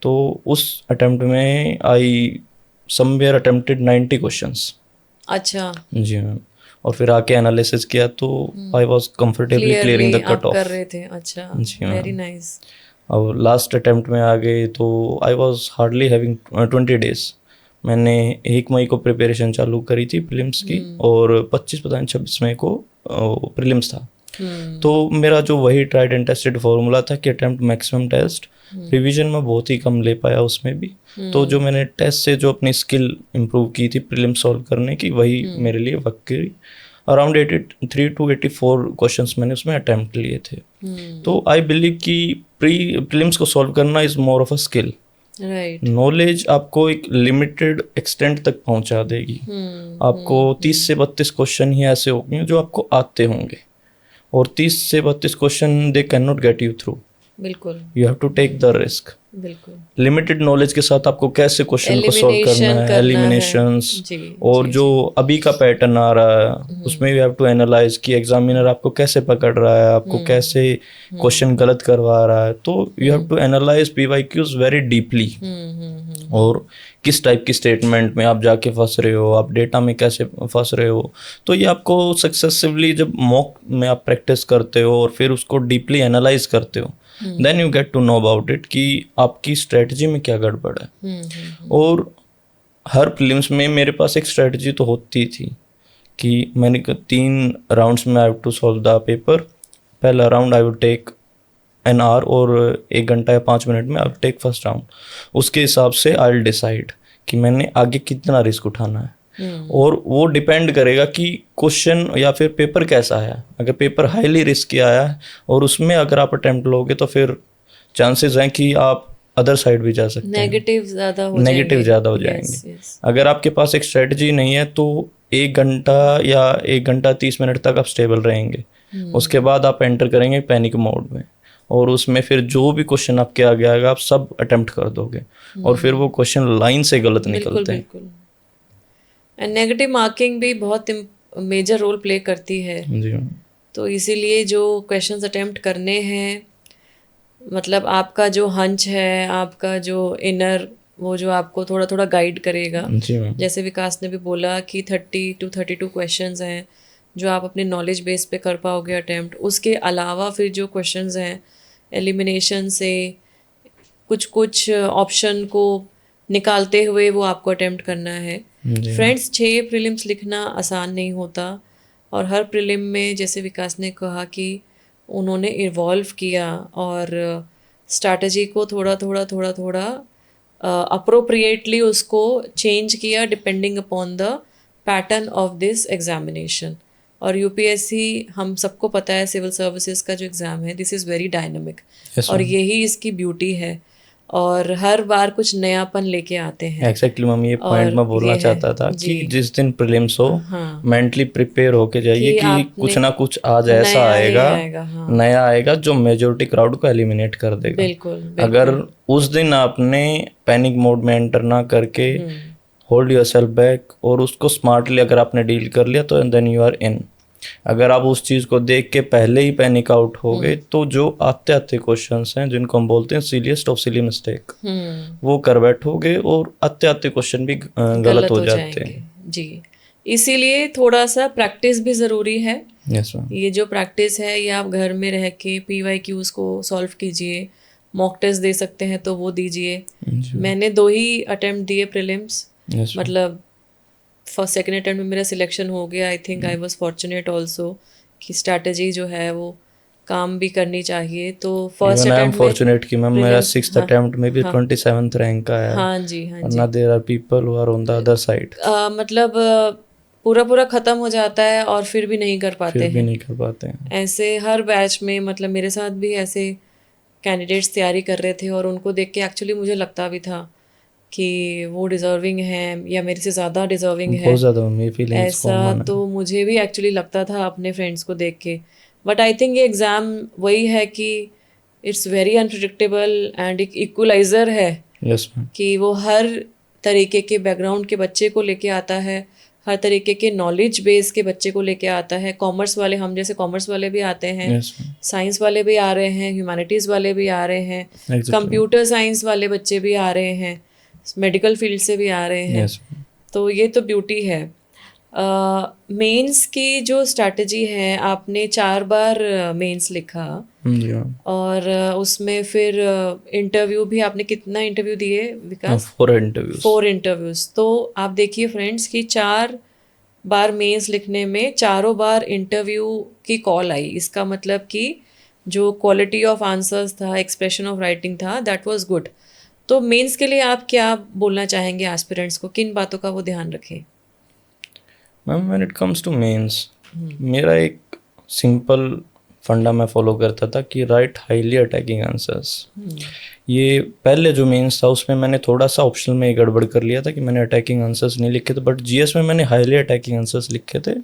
तो उस अटेम्प्ट में आई समवेयर अटेम्प्टेड 90 क्वेश्चंस। अच्छा, जी मैम। और फिर आके एनालिसिस किया तो I was comfortably clearing clearly the cut आप कर ऑफ। रहे थे। अच्छा, जी वेरी मैम। नाइस। और लास्ट अटेम्प्ट में आ गए तो I was hardly having 20 days. मैंने 1 मई को प्रिपरेशन चालू करी थी प्रीलिम्स की, और 25 पता नहीं 26 मई को प्रीलिम्स था। तो मेरा जो वही ट्राइड एंड टेस्टेड फॉर्मूला था कि अटेम्प्ट मैक्सिमम टेस्ट, रिवीजन में बहुत ही कम ले पाया उसमें भी। तो जो मैंने टेस्ट से जो अपनी स्किल इम्प्रूव की थी प्रीलिम सॉल्व करने की, वही मेरे लिए वर्क की। अराउंड 83 to 84 क्वेश्चंस मैंने उसमें अटेम्प्ट लिए थे। तो आई बिलीव कि प्रीलिम्स को सॉल्व करना is more of a skill. Right. Knowledge आपको एक लिमिटेड एक्सटेंट तक पहुंचा देगी। आपको 30 से 32 क्वेश्चन ही ऐसे होंगे जो आपको आते होंगे, और 30 से 32 question they can not get you through. बिल्कुल you have to take the risk. बिल्कुल। लिमिटेड नॉलेज के साथ आपको कैसे क्वेश्चन को सॉल्व करना एलिमिनेशन है, करना एलिमिनेशंस, है। जी। और जो अभी का पैटर्न आ रहा है उसमें यू हैव टू एनालाइज कि एग्जामिनर आपको कैसे पकड़ रहा है, आपको कैसे क्वेश्चन गलत करवा रहा है। तो you have to analyse PYQs very deeply, और किस टाइप की स्टेटमेंट में आप जाके फंस रहे हो, आप डेटा में कैसे फंस रहे हो। तो ये आपको सक्सेसिवली जब मॉक में आप प्रैक्टिस करते हो और फिर उसको डीपली एनालाइज करते हो, then you get to know about it कि आपकी स्ट्रेटजी में क्या गड़बड़ है। और हर प्रीलिम्स में मेरे पास एक स्ट्रेटजी तो होती थी कि मैंने 3 राउंड्स में I have to solve the paper. पहला round I would take an hour, और 1 घंटा या 5 मिनट में I will take first round. उसके हिसाब से आई विल डिसाइड कि मैंने आगे कितना रिस्क उठाना है। और वो डिपेंड करेगा कि क्वेश्चन या फिर पेपर कैसा है। अगर पेपर हाईली रिस्की आया है और उसमें अगर आप अटेम्प्ट लोगे तो फिर चांसेस हैं कि आप अदर साइड भी जा सकते हैं, नेगेटिव ज़्यादा हो नेगेटिव ज़्यादा हो जाएंगे। जाएंगे। Yes, yes. अगर आपके पास एक स्ट्रेटजी नहीं है तो 1 घंटा या 1 घंटा 30 मिनट तक आप स्टेबल रहेंगे। उसके बाद आप एंटर करेंगे पैनिक मोड में, और उसमें फिर जो भी क्वेश्चन आपके आगे आएगा आप सब अटेम्प्ट कर दोगे, और फिर वो क्वेश्चन लाइन से गलत निकलते हैं। बिल्कुल। एंड नेगेटिव मार्किंग भी बहुत मेजर रोल प्ले करती है। जी तो इसीलिए जो क्वेश्चंस अटेम्प्ट करने हैं, मतलब आपका जो हंच है, आपका जो इनर, वो जो आपको थोड़ा थोड़ा गाइड करेगा। जी मैम। जैसे विकास ने भी बोला कि 30 to 32 क्वेश्चंस हैं जो आप अपने नॉलेज बेस पे कर पाओगे अटेम्प्ट। उसके अलावा फिर जो क्वेश्चंस हैं एलिमिनेशन से कुछ कुछ ऑप्शन को निकालते हुए वो आपको अटेम्प्ट करना है। फ्रेंड्स, 6 प्रीलिम्स लिखना आसान नहीं होता, और हर प्रीलिम में जैसे विकास ने कहा कि उन्होंने इवॉल्व किया और स्ट्रैटेजी को थोड़ा थोड़ा अप्रोप्रिएटली उसको चेंज किया depending upon the pattern of this examination. और यूपीएससी हम सबको पता है सिविल सर्विसेज का जो एग्ज़ाम है, दिस इज़ वेरी डायनामिक, और यही इसकी ब्यूटी है, और हर बार कुछ नयापन लेके आते हैं। एग्जैक्टली मम्मी, ये पॉइंट मैं बोलना चाहता था कि जिस दिन प्रीलिम्स हो मेंटली प्रिपेयर होके जाइए कि कुछ ना कुछ आज ऐसा आएगा, नया आएगा जो मेजोरिटी क्राउड को एलिमिनेट कर देगा। बिल्कुल। अगर उस दिन आपने पैनिक मोड में एंटर ना करके होल्ड योरसेल्फ बैक और उसको स्मार्टली अगर आपने डील कर लिया तो देन यू आर इन। अगर आप उस चीज़ को देख के पहले ही पैनिक आउट हो गए तो जो आते आते क्वेश्चंस हैं जिनको हम बोलते हैं सिलीएस्ट ऑफ सिली मिस्टेक, वो कर बैठोगे और आते आते क्वेश्चन भी गलत हो जाते हैं। जी, इसीलिए थोड़ा सा प्रैक्टिस भी ज़रूरी है। Yes ma'am. ये जो प्रैक्टिस है ये आप घर में रह के PYQs को सॉल्व कीजिए, मॉक टेस्ट दे सकते हैं तो वो दीजिए। मैंने 2 ही अटेम्प्ट दिए प्रीलिम्स, मतलब फर्स्ट सेकेंड अटेम्प्ट में मेरा सिलेक्शन हो गया। I think I was fortunate also कि स्ट्रैटेजी जो है वो काम भी करनी चाहिए। तो फर्स्ट अटेम्प्ट फॉर्चुनेट कि मैम मेरा 6th अटेम्प्ट में भी 27th रैंक आया है। हाँ जी। वरना there are people who are on the other side. मतलब पूरा पूरा ख़त्म हो जाता है और फिर भी नहीं कर पाते फिर भी हैं। नहीं कर पाते हैं। ऐसे हर बैच में मतलब मेरे साथ भी ऐसे कैंडिडेट्स तैयारी कर रहे थे और उनको देख के एक्चुअली मुझे लगता भी था कि वो डिज़र्विंग हैं या मेरे से ज़्यादा डिज़र्विंग है। बहुत ज़्यादा मेरी फीलिंग्स ऐसा कॉमन है। तो मुझे भी एक्चुअली लगता था अपने फ्रेंड्स को देख के। बट आई थिंक ये एग्ज़ाम वही है कि इट्स वेरी अनप्रिडिक्टेबल एंड एक इक्वलाइज़र है यस मैम। कि वो हर तरीके के बैकग्राउंड के बच्चे को लेके आता है, हर तरीके के नॉलेज बेस के बच्चे को लेके आता है। कॉमर्स वाले, हम जैसे कॉमर्स वाले भी आते हैं, यस मैम। साइंस वाले भी आ रहे हैं, ह्यूमैनिटीज़ वाले भी आ रहे हैं, Exactly. कंप्यूटर साइंस वाले बच्चे भी आ रहे हैं, मेडिकल फील्ड से भी आ रहे हैं। Yes ma'am. तो ये तो ब्यूटी है। मेंस की जो स्ट्रैटेजी है, आपने 4 बार मेंस लिखा जी मैम। और उसमें फिर इंटरव्यू भी आपने कितना इंटरव्यू दिए विकास? 4 इंटरव्यूज। 4 इंटरव्यूज़। तो आप देखिए फ्रेंड्स कि 4 बार मेंस लिखने में चारों बार इंटरव्यू की कॉल आई। इसका मतलब कि जो क्वालिटी ऑफ आंसर्स था, एक्सप्रेशन ऑफ राइटिंग था, दैट वाज गुड। तो मेंस के लिए आप क्या बोलना चाहेंगे एस्पिरेंट्स को, किन बातों का वो ध्यान रखें? Ma'am when it comes to mains, मेरा एक सिंपल फंडा मैं फॉलो करता था कि राइट हाईली अटैकिंग आंसर्स। ये पहले जो मेंस था उसमें मैंने थोड़ा सा ऑप्शनल में गड़बड़ कर लिया था कि मैंने अटैकिंग आंसर्स नहीं लिखे थे, बट जीएस में मैंने हाईली अटैकिंग आंसर्स लिखे थे।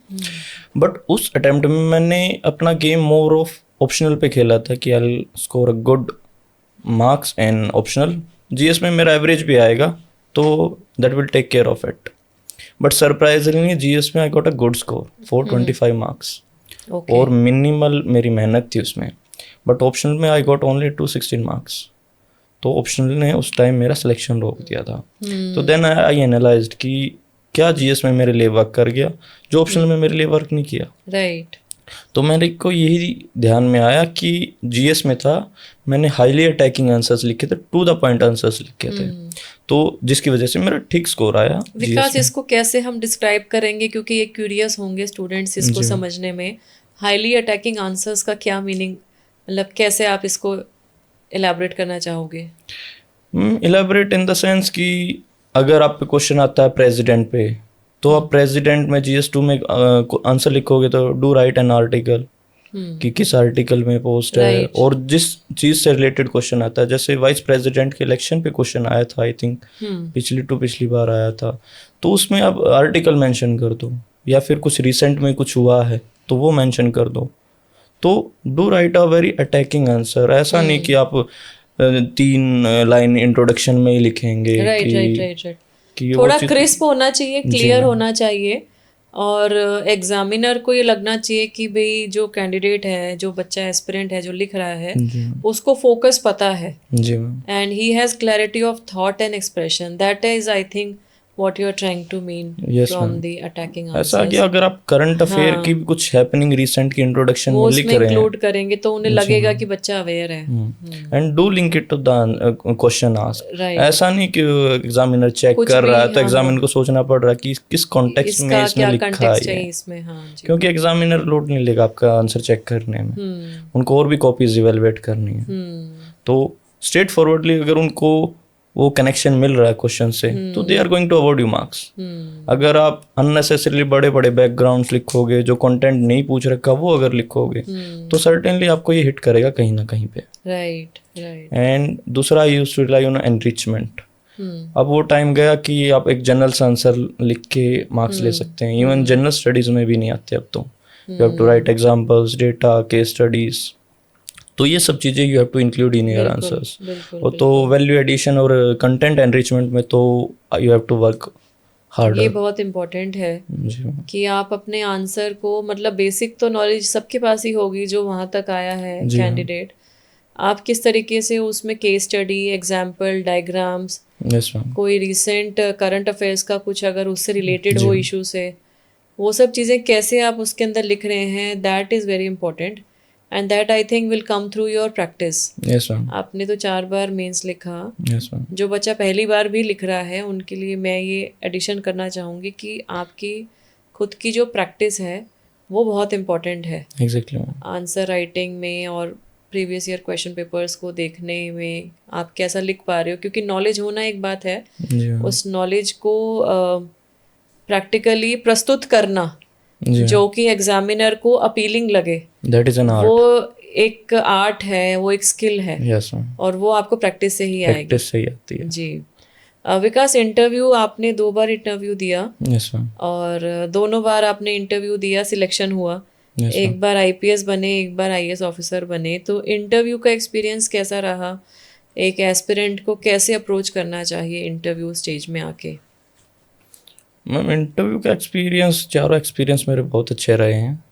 बट उस अटेम्प्ट में मैंने अपना गेम मोर ऑफ ऑप्शनल पे खेला था कि I score a good marks and optional. GS में मेरा एवरेज भी आएगा तो that will take care of it. But surprisingly GS में I got a good score 425 marks okay. और मिनिमल मेरी मेहनत थी उसमें। बट ऑप्शनल में आई गॉट ओनली 216 मार्क्स। तो ऑप्शनल ने उस टाइम मेरा सिलेक्शन रोक दिया था। तो देन आई एनालाइज्ड कि क्या जीएस में मेरे लिए वर्क कर गया जो ऑप्शनल में मेरे लिए वर्क नहीं किया। राइट। तो मेरे को यही ध्यान में आया कि जीएस में था, मैंने हाईली अटैकिंग आंसर्स लिखे थे, टू द पॉइंट आंसर्स लिखे थे, तो जिसकी वजह से मेरा ठीक स्कोर आया। विकास, इसको कैसे हम डिस्क्राइब करेंगे, क्योंकि ये क्यूरियस होंगे स्टूडेंट्स इसको समझने में। हाईली अटैकिंग आंसर्स का क्या मीनिंग, मतलब कैसे आप इसको एलैबोरेट करना चाहोगे? इलेबोरेट इन द सेंस कि अगर आप पे क्वेश्चन आता है प्रेसिडेंट पे, तो आप प्रेसिडेंट में जीएस2 में आंसर लिखोगे तो डू राइट एन आर्टिकल कि किस आर्टिकल में पोस्ट है। Right. और जिस चीज़ से रिलेटेड क्वेश्चन आता है, जैसे वाइस प्रेसिडेंट के इलेक्शन पे क्वेश्चन आया था, आई थिंक पिछली बार आया था, तो उसमें आप आर्टिकल मेंशन कर दो, या फिर कुछ रिसेंट में कुछ हुआ है तो वो मेंशन कर दो। तो do right a very attacking answer. ऐसा नहीं कि आप 3 लाइन इंट्रोडक्शन में ही लिखेंगे राइट कि राइट राइट राइट। कि वो थोड़ा चीज़- क्रिस्प होना चाहिए, क्लियर होना चाहिए, और एग्जामिनर को ये लगना चाहिए कि भाई जो कैंडिडेट है, जो बच्चा एस्पिरेंट है जो लिख रहा है, जी उसको फोकस पता है जी ma'am. And he has clarity of thought and expression. That is I think what you're trying to mean Yes, from ma'am. the attacking ऐसा answers। कि अगर आप करंट अफेयर की भी कुछ हैपनिंग रिसेंट की इंट्रोडक्शन वो में लिख उसमें रहे हैं, इंक्लूड करेंगे तो उन्हें लगेगा कि बच्चा अवेयर है। And do link it to the question ask. Right. ऐसा नहीं कि एग्जामिनर चेक कुछ कर भी, रहा है तो हाँ, एग्जामिनर को सोचना पड़ रहा है कि किस कॉन्टेक्स्ट में इसका इसमें क्या लिखा कंटेक्स्ट है है ये। इसमें। हाँ जी। क्योंकि एग्जामिनर लोड नहीं लेगा आपका आंसर चेक करने में, उनको और भी कॉपीज इवेलुएट करनी है। तो स्ट्रेट फॉरवर्डली अगर उनको वो कनेक्शन मिल रहा है क्वेश्चन से, तो they are going to award you marks. अगर आप अननेसेसरीली बड़े बड़े बैकग्राउंड्स लिखोगे, जो कंटेंट नहीं पूछ रखा वो अगर लिखोगे, तो सर्टेनली आपको ये हिट करेगा कहीं ना कहीं पे। Right right. एंड दूसरा, I used to rely on enrichment. अब वो टाइम गया कि आप एक जनरल से आंसर लिख के मार्क्स ले सकते हैं। इवन जनरल स्टडीज में भी नहीं आते अब तो। You have to write examples, data, case studies. तो ये सब चीज़ें you have to include in your answers. और तो वैल्यू एडिशन और कंटेंट एनरिचमेंट में तो you have to work harder. ये बहुत इम्पोर्टेंट है कि आप अपने आंसर को, मतलब बेसिक तो नॉलेज सबके पास ही होगी जो वहाँ तक आया है कैंडिडेट, आप किस तरीके से उसमें case study, example, diagrams, yes ma'am, कोई रिसेंट करंट अफेयर्स का कुछ अगर उससे रिलेटेड हो इशू से, वो सब चीज़ें कैसे आप उसके अंदर लिख रहे हैं, that is very important and that I think will come through your practice. Yes ma'am, आपने तो 4 बार मेंस लिखा। Yes ma'am. जो बच्चा पहली बार भी लिख रहा है उनके लिए मैं ये एडिशन करना चाहूँगी कि आपकी खुद की जो प्रैक्टिस है वो बहुत इम्पॉर्टेंट है एग्जैक्टली मैम। आंसर राइटिंग में और प्रीवियस ईयर क्वेश्चन पेपर्स को देखने में आप कैसा लिख पा रहे हो, क्योंकि नॉलेज होना एक बात है, जी मैम। उस नॉलेज को प्रैक्टिकली प्रस्तुत करना जी जो कि एग्जामिनर को अपीलिंग लगे, दैट इज एन आर्ट. वो एक आर्ट है, वो एक स्किल है यस मैम, और वो आपको प्रैक्टिस से ही आएगी। प्रैक्टिस से ही आती है. जी। विकास, इंटरव्यू आपने 2 बार इंटरव्यू दिया यस मैम. और दोनों बार आपने इंटरव्यू दिया, सिलेक्शन हुआ। Yes ma'am. एक बार आईपीएस बने, एक बार आईएएस ऑफिसर बने, तो इंटरव्यू का एक्सपीरियंस कैसा रहा? एक एस्पिरेंट को कैसे अप्रोच करना चाहिए इंटरव्यू स्टेज में आके? मैम इंटरव्यू का एक्सपीरियंस, चारों एक्सपीरियंस मेरे बहुत अच्छे रहे हैं.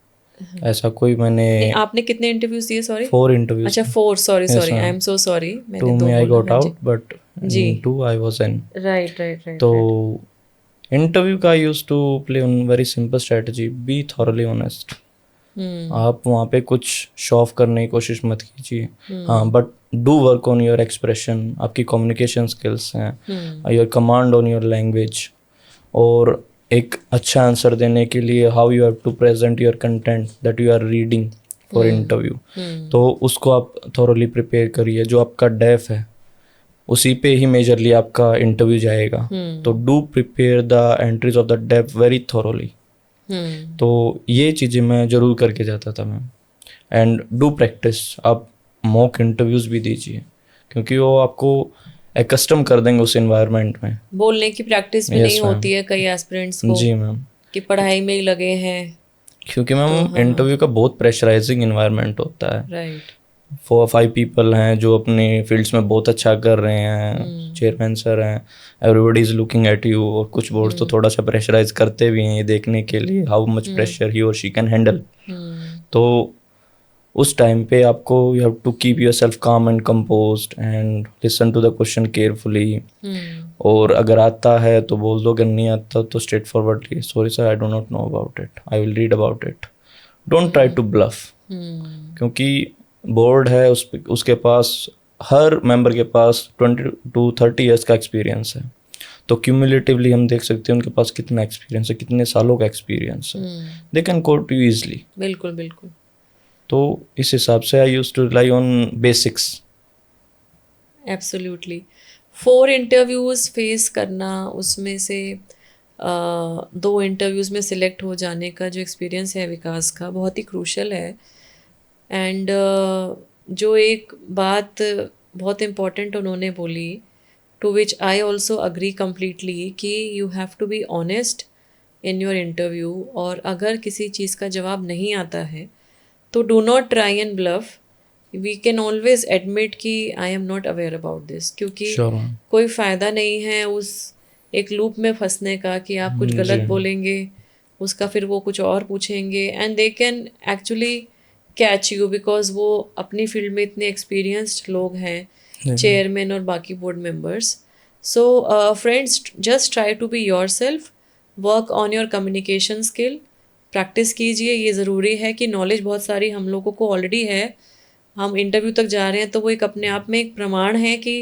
ऐसा कोई मैंने नहीं, आपने कितने इंटरव्यूज दिए? Sorry, 4 interviews. अच्छा 4, sorry Yes, sorry, I ma'am. Am so sorry, मैंने 2 दो में आई बोला। गॉट हाँ जी, आउट बट जी। 2 I was in. Right right right. तो इंटरव्यू का use to play on very simple strategy, be thoroughly honest. आप वहाँ पे कुछ शो ऑफ करने की कोशिश मत कीजिए. हाँ, but do work on your expression. आपकी कम्युनिकेशन स्किल्स हैं, your command on your language, और एक अच्छा आंसर देने के लिए how you have to present your content that you are reading for interview. तो उसको आप थॉरली प्रिपेयर करिए. जो आपका डेफ है उसी पे ही मेजरली आपका इंटरव्यू जाएगा. तो do prepare the entries of the DAF very thoroughly. तो ये चीज़ें मैं ज़रूर करके जाता था मैम. And do practice. आप मॉक इंटरव्यूज़ भी दीजिए क्योंकि वो आपको एकस्टम कर देंगे उस एनवायरनमेंट में. बोलने की प्रैक्टिस भी Yes, नहीं ma'am. होती है कई एस्पिरेंट्स को जी मैम, कि पढ़ाई में ही लगे हैं। क्योंकि मैम इंटरव्यू का बहुत प्रेशराइजिंग एनवायरनमेंट होता है. राइट। 4-5 पीपल हैं जो अपने फील्ड्स में बहुत अच्छा कर रहे हैं, चेयरमैन सर हैं, everybody is looking at you. और कुछ बोर्ड्स तो थोड़ा सा प्रेशराइज करते भी हैं ये देखने के लिए हाउ मच प्रेशर ही और शी कैन हैंडल. तो उस टाइम पे आपको you have to keep yourself calm and composed and listen to the question carefully. और अगर आता है तो बोल दो, अगर नहीं आता तो straight forwardly, sorry sir I do not know about it, I will read about it. Don't try to bluff. क्योंकि बोर्ड है, उसके पास, हर मेंबर के पास 20 to 30 ईयर्स का एक्सपीरियंस है. तो क्यूमुलेटिवली हम देख सकते हैं उनके पास कितना एक्सपीरियंस है, कितने सालों का एक्सपीरियंस है. They can quote you easily. बिल्कुल बिल्कुल. तो इस हिसाब से I use to rely on basics. Absolutely. 4 interviews face करना, उसमें से 2 इंटरव्यूज़ में सिलेक्ट हो जाने का जो एक्सपीरियंस है विकास का, बहुत ही क्रूशल है. एंड जो एक बात बहुत इम्पॉर्टेंट उन्होंने बोली, to which I also agree completely, कि you have to be honest in your interview. और अगर किसी चीज़ का जवाब नहीं आता है तो do not try and bluff. We can always admit कि I am not aware about this, क्योंकि कोई फ़ायदा नहीं है उस एक लूप में फंसने का कि आप कुछ गलत बोलेंगे, उसका फिर वो कुछ और पूछेंगे, and they can actually catch you because वो अपनी फील्ड में इतने एक्सपीरियंस्ड लोग हैं, चेयरमैन और बाकी board members. So friends, just try to be your self, work on your communication skill, practice कीजिए. ये ज़रूरी है कि नॉलेज बहुत सारी हम लोगों को ऑलरेडी है, हम इंटरव्यू तक जा रहे हैं तो वो एक अपने आप में एक प्रमाण है कि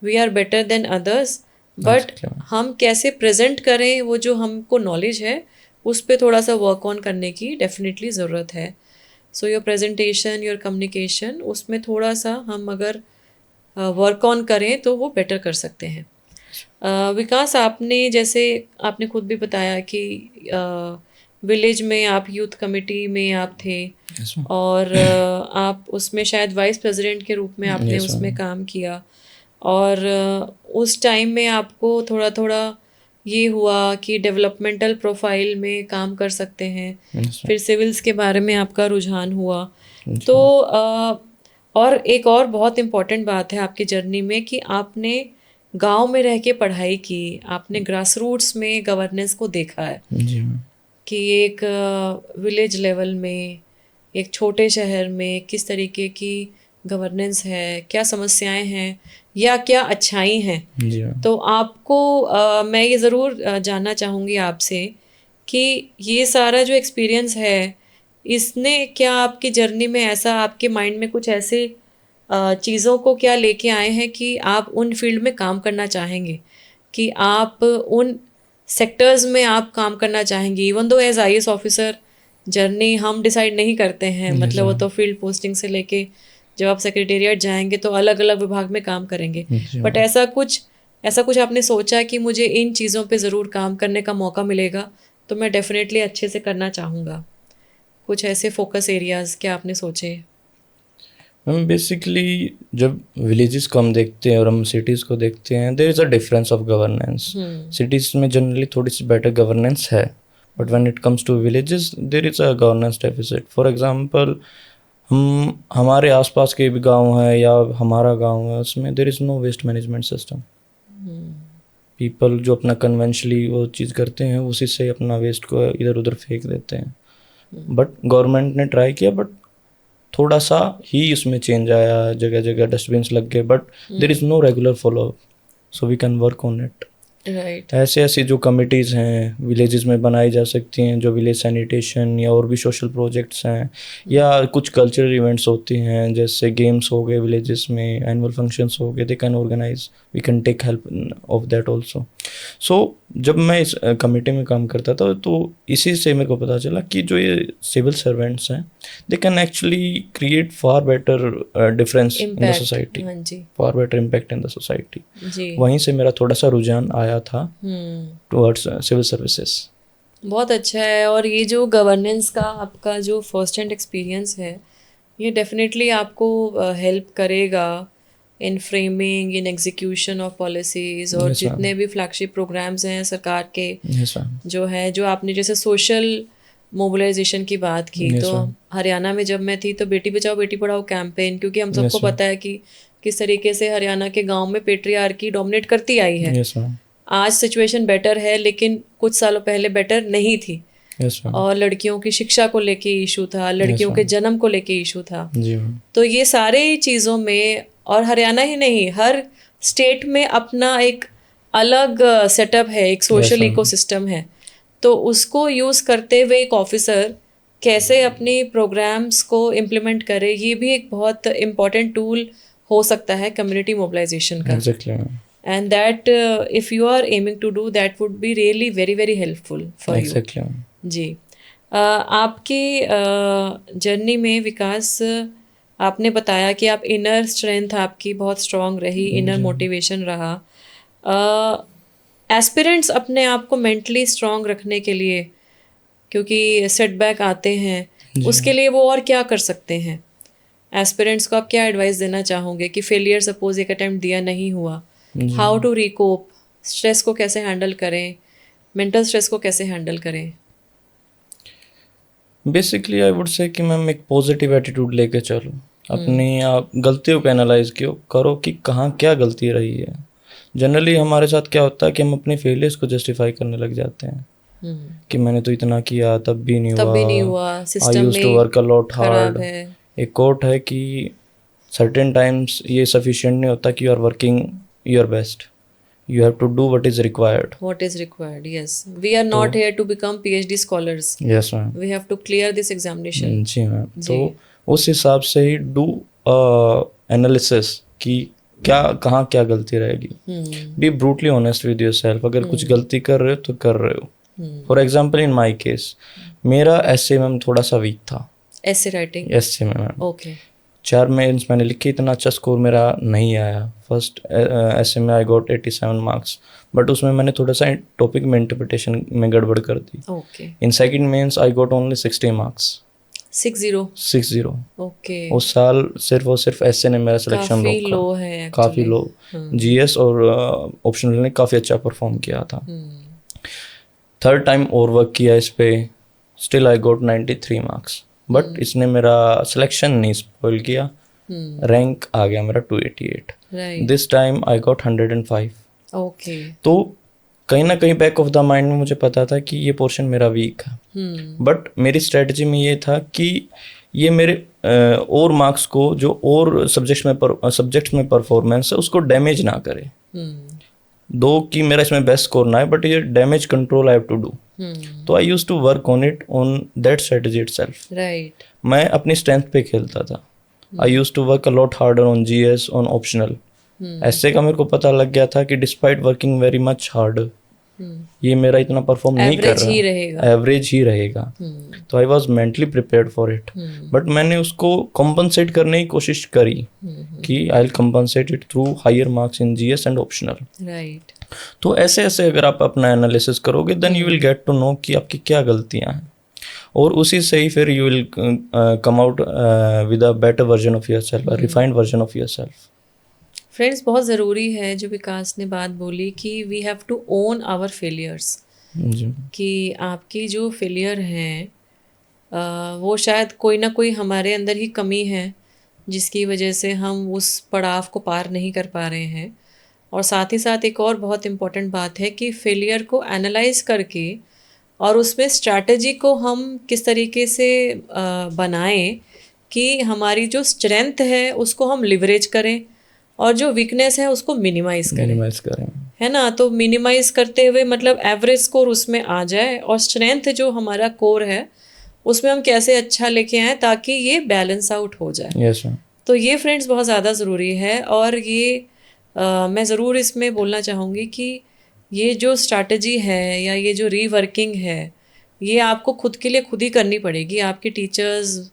we are better than others. But हम कैसे प्रेजेंट करें वो जो हमको नॉलेज है उस पर थोड़ा सा वर्क ऑन करने की डेफिनेटली ज़रूरत है. So your presentation, your communication, उसमें थोड़ा सा हम अगर वर्क ऑन करें तो वो बेटर कर सकते हैं. विकास, आपने जैसे आपने खुद भी बताया कि विलेज में आप यूथ कमेटी में आप थे. Yes, और आप उसमें शायद वाइस प्रेसिडेंट के रूप में आपने Yes, उसमें काम किया. और उस टाइम में आपको थोड़ा थोड़ा ये हुआ कि डेवलपमेंटल प्रोफाइल में काम कर सकते हैं. Yes, फिर सिविल्स के बारे में आपका रुझान हुआ. तो और एक और बहुत इम्पॉर्टेंट बात है आपकी जर्नी में कि आपने गांव में रह के पढ़ाई की, आपने ग्रास रूट्स में गवर्नेंस को देखा है जी. कि एक विलेज लेवल में, एक छोटे शहर में किस तरीके की गवर्नेंस है, क्या समस्याएं हैं या क्या अच्छाई हैं. जी. तो आपको मैं ये ज़रूर जानना चाहूँगी आपसे कि ये सारा जो एक्सपीरियंस है इसने क्या आपकी जर्नी में ऐसा आपके माइंड में कुछ ऐसे चीज़ों को क्या लेके आए हैं कि आप उन फील्ड में काम करना चाहेंगे, कि आप उन सेक्टर्स में आप काम करना चाहेंगे. Even though as IAS officer journey हम डिसाइड नहीं करते हैं, मतलब वो तो फील्ड पोस्टिंग से लेके जब आप सेक्रेटेरिएट जाएंगे तो अलग अलग विभाग में काम करेंगे. बट ऐसा कुछ ऐसा कुछ आपने सोचा कि मुझे इन चीज़ों पे ज़रूर काम करने का मौका मिलेगा तो मैं डेफिनेटली अच्छे से करना चाहूँगा? कुछ ऐसे फोकस एरियाज़ क्या आपने सोचे? मैम बेसिकली जब विलेजेस को हम देखते हैं और हम सिटीज़ को देखते हैं, there is a difference of governance. Cities में जनरली थोड़ी सी बेटर गवर्नेंस है, but when it comes to villages there is a governance deficit. For example, हम हमारे आसपास के भी गांव है या हमारा गांव है, उसमें there is no waste management system. People जो अपना कन्वेंशनली वो चीज़ करते हैं, उसी से अपना वेस्ट को इधर उधर फेंक देते हैं. बट गवर्नमेंट ने ट्राई किया, बट थोड़ा सा ही उसमें चेंज आया, जगह जगह डस्टबिन्स लग गए, but there is no regular follow up, so we can work on it. Right. ऐसे ऐसी जो कमिटीज़ हैं विलेजेस में बनाई जा सकती हैं, जो विलेज सैनिटेशन या और भी सोशल प्रोजेक्ट्स हैं, या कुछ कल्चरल इवेंट्स होती हैं, जैसे गेम्स हो गए विलेजेस में, एनुअल फंक्शंस हो गए, they can organise, we can take help of that also. So जब मैं इस कमेटी में काम करता था, तो इसी से मेरे को पता चला कि जो ये सिविल सर्वेंट्स हैं, they can actually create far better difference in the society, हाँ जी. Far better impact in the society. जी. वहीं से मेरा थोड़ा सा रुझान आया था टुवर्ड्स सिविल सर्विसेज. बहुत अच्छा है. और ये जो गवर्नेंस का आपका जो फर्स्ट हैंड एक्सपीरियंस है, ये डेफिनेटली आपको हेल्प करेगा in framing, in execution of policies, और Yes, ma'am. जितने भी फ्लैगशिप प्रोग्राम्स हैं सरकार के, Yes, ma'am. जो है, जो आपने जैसे सोशल मोबिलाइजेशन की बात की, Yes, तो ma'am. हरियाणा में जब मैं थी तो बेटी बचाओ बेटी पढ़ाओ कैंपेन, क्योंकि हम सबको Yes, ma'am. पता है कि किस तरीके से हरियाणा के गांव में पेट्रियार्की डोमिनेट करती आई है. Yes, ma'am. आज सिचुएशन बेटर है, लेकिन कुछ सालों पहले बेटर नहीं थी. Yes, ma'am. और लड़कियों की शिक्षा को लेके इशू था, लड़कियों के ma'am. जन्म को लेके इशू था. जी मैम. तो ये सारे चीज़ों में, और हरियाणा ही नहीं, हर स्टेट में अपना एक अलग सेटअप है, एक सोशल ma'am. इकोसिस्टम है. तो उसको यूज़ करते हुए एक ऑफिसर कैसे अपनी प्रोग्राम्स को इम्प्लीमेंट करे, ये भी एक बहुत इम्पॉर्टेंट टूल हो सकता है कम्युनिटी मोबिलाइजेशन का. Exactly, ma'am. And that if you are aiming to do that would be really very very helpful for you. Exactly, ma'am. जी. आपकी जर्नी में विकास, आपने बताया कि आप इनर स्ट्रेंथ आपकी बहुत स्ट्रांग रही, इनर मोटिवेशन रहा. एस्पिरेंट्स अपने आप को मेंटली स्ट्रांग रखने के लिए, क्योंकि सेटबैक आते हैं, उसके लिए वो और क्या कर सकते हैं? एस्पिरेंट्स को आप क्या एडवाइस देना चाहोगे कि फेलियर सपोज एक अटेम्प्ट दिया नहीं हुआ, हाउ टू रिकोप, स्ट्रेस को कैसे हैंडल करें, मेंटल स्ट्रेस को कैसे हैंडल करें? बेसिकली आई वुड से कि मैम एक पॉजिटिव एटीट्यूड लेके चलो, अपनी आप गलतियों को एनालाइज करो कि कहाँ क्या गलती रही है. जनरली हमारे साथ क्या होता है कि हम अपने फेलियर्स को जस्टिफाई करने लग जाते हैं कि मैंने तो इतना किया तब भी नहीं हुआ, system I used to work a lot hard. है. एक कोट है कि सर्टेन टाइम्स ये सफिशिएंट नहीं होता कि you are working your best, you have to do what is required. What is required, yes. We are not here to become PhD scholars. Yes, ma'am. We have to clear this examination. जी ma'am. तो उस हिसाब से ही do analysis कि क्या कहाँ क्या गलती रहेगी. B brutally honest with your self. अगर कुछ गलती कर रहे हो तो कर रहे हो. For example in my case, मेरा ऐसे मैम थोड़ा सा वीक था. ऐसे राइटिंग? ऐसे में मैम. ओके. 4 मेंस मैंने लिखे, इतना अच्छा स्कोर मेरा नहीं आया. फर्स्ट ऐसे में आई गॉट 87 मार्क्स, बट उसमें मैंने थोड़ा सा टॉपिक में इंटरप्रिटेशन में गड़बड़ कर दी. Okay. In second mains I got only 60 marks. 60. Okay. उस साल सिर्फ और सिर्फ ऐसे ने मेरा सिलेक्शन काफी लो है, काफ़ी लो. जीएस और ऑप्शनल ने काफ़ी अच्छा परफॉर्म किया था. थर्ड टाइम और वर्क किया इस पे, still I got 93 marks, but इसने मेरा सिलेक्शन नहीं स्पॉइल किया. रैंक आ गया मेरा 288. This time I got 105. Okay. तो कहीं ना कहीं बैक ऑफ द माइंड में मुझे पता था कि ये पोर्शन मेरा वीक है, बट मेरी स्ट्रेटजी में ये था कि ये मेरे और मार्क्स को, जो और सब्जेक्ट्स में परफॉर्मेंस है, उसको डैमेज ना करे. दो कि मेरा इसमें बेस्ट स्कोर ना है, बट ये damage control I have to do. तो I used to work on it, on that strategy itself. Right. मैं अपनी स्ट्रेंथ पे खेलता था. I used to work a lot harder on GS, on optional. ऐसे का मेरे को पता लग गया था कि despite working very much hard, ये मेरा इतना परफॉर्म नहीं कर Average ही रहा, रहेगा। एवरेज ही रहेगा। तो I was mentally prepared for it, but मैंने उसको कॉम्पनसेट करने की कोशिश करी कि I will compensate it through higher marks in GS and optional. Right. तो ऐसे ऐसे अगर आप अपना एनालिसिस करोगे then you will get to know कि आपकी क्या गलतियां हैं, और उसी से ही फिर you will come out with a better version of yourself, refined version of yourself. Friends, बहुत ज़रूरी है जो विकास ने बात बोली कि we have to own our failures, जी कि आपकी जो फेलियर हैं वो शायद कोई ना कोई हमारे अंदर ही कमी है जिसकी वजह से हम उस पड़ाव को पार नहीं कर पा रहे हैं। और साथ ही साथ एक और बहुत इम्पॉर्टेंट बात है कि फेलियर को एनालाइज करके और उसमें स्ट्रैटेजी को हम किस तरीके से बनाएं कि हमारी जो स्ट्रेंथ है उसको हम लिवरेज करें और जो वीकनेस है उसको मिनिमाइज करें, मिनिमाइज करें। है ना। तो मिनिमाइज करते हुए मतलब एवरेज स्कोर उसमें आ जाए और स्ट्रेंथ जो हमारा कोर है उसमें हम कैसे अच्छा लेके आएँ ताकि ये बैलेंस आउट हो जाए। Yes ma'am. तो ये फ्रेंड्स बहुत ज़्यादा ज़रूरी है। और ये मैं ज़रूर इसमें बोलना चाहूँगी कि ये जो स्ट्रैटेजी है या ये जो रीवर्किंग है ये आपको खुद के लिए खुद ही करनी पड़ेगी। आपके टीचर्स,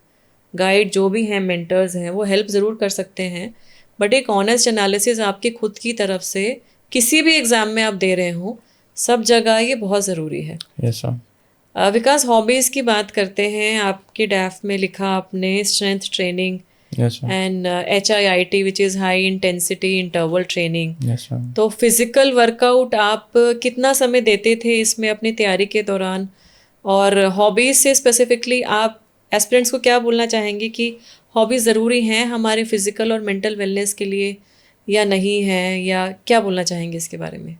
गाइड जो भी हैं, मेंटर्स हैं, वो हेल्प ज़रूर कर सकते हैं, बट एक ऑनेस्ट एनालिसिस आपके खुद की तरफ से किसी भी एग्ज़ाम में आप दे रहे हो सब जगह ये बहुत ज़रूरी है। Yes ma'am. विकास, हॉबीज़ की बात करते हैं। आपके डैफ में लिखा आपने strength training yes ma'am. And HIIT which is high intensity interval training. Yes ma'am. तो फिज़िकल वर्कआउट आप कितना समय देते थे इसमें अपनी तैयारी के दौरान? और हॉबीज़ से स्पेसिफिकली आप एस्पिरेंट्स को क्या बोलना चाहेंगे कि हॉबीज़ ज़रूरी हैं हमारे फिज़िकल और मेंटल वेलनेस के लिए या नहीं है, या क्या बोलना चाहेंगे इसके बारे में?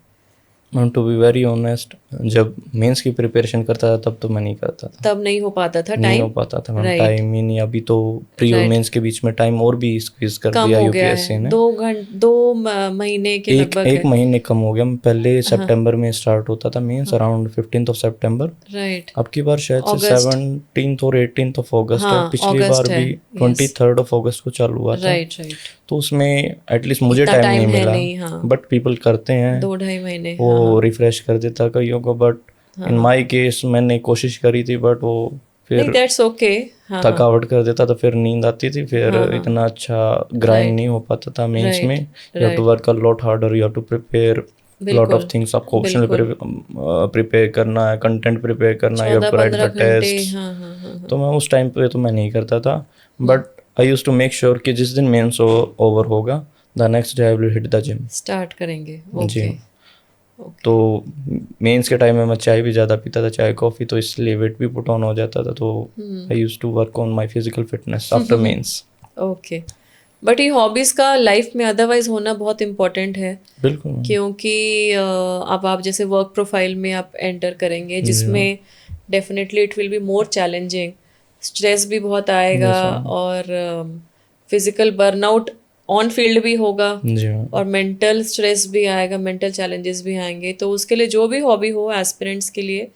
Ma'am to be very honest, जब मेंस की प्रिपरेशन करता था तब तो मैं नहीं करता था, तब नहीं हो पाता था, नहीं हो टाइम पाता था मैम, Right. टाइम ही नहीं। अभी तो प्री और Right. मेंस के बीच में टाइम और भी स्क्वीज कर कम दिया हो गया यूपीएससी है, ने। 2 महीने के एक लगभग एक है। महीने कम हो गया। पहले सितंबर में स्टार्ट होता था मेंस, अराउंड 15th ऑफ सितंबर। राइट। अब की बार शायद से August. 17th और 18th ऑफ अगस्त है। हाँ, पिछली August बार है, भी yes. 23rd ऑफ अगस्त को चालू हुआ था। Right right. तो उसमें एटलीस्ट मुझे इतना टाइम time नहीं है मिला, नहीं, हाँ। बट पीपल करते हैं, 2-2.5 महीने। वो रिफ्रेश कर देता कईयों को। बट इन माय केस मैंने कोशिश करी थी, बट वो नहीं, फिर दैट्स ओके। हाँ थकावट कर देता था, फिर नींद आती थी, फिर इतना अच्छा ग्राइंड नहीं हो पाता था मेंस Right, में। You have to work a lot harder, you have to prepare lot of things. आपको ऑप्शनल प्रिपेयर करना है, कंटेंट प्रिपेयर करना है, you have to write 14-15 the घंटे। टेस्ट। हाँ हाँ हाँ। तो मैं उस टाइम पे तो मैं नहीं करता था, but I used to make sure कि जिस दिन मेंस ओवर होगा the next day I will hit the gym. Start करेंगे, जी। ओके। तो मेंस के टाइम में मैं चाय भी ज़्यादा पीता था, चाय कॉफ़ी, तो इसलिए वेट भी पुट ऑन हो जाता था। तो I used to work on my physical fitness after mains. Okay. But ये हॉबीज़ का लाइफ में अदरवाइज होना बहुत इम्पोर्टेंट है, बिल्कुल मैम। क्योंकि अब आप जैसे वर्क प्रोफाइल में आप एंटर करेंगे जिसमें definitely it will be more challenging, stress भी बहुत आएगा और फिजिकल बर्नआउट ऑन फील्ड भी होगा जी मैम। और मेंटल स्ट्रेस भी आएगा, मेंटल चैलेंजेस भी आएंगे। तो उसके लिए जो भी हॉबी हो एस्पिरेंट्स के लिए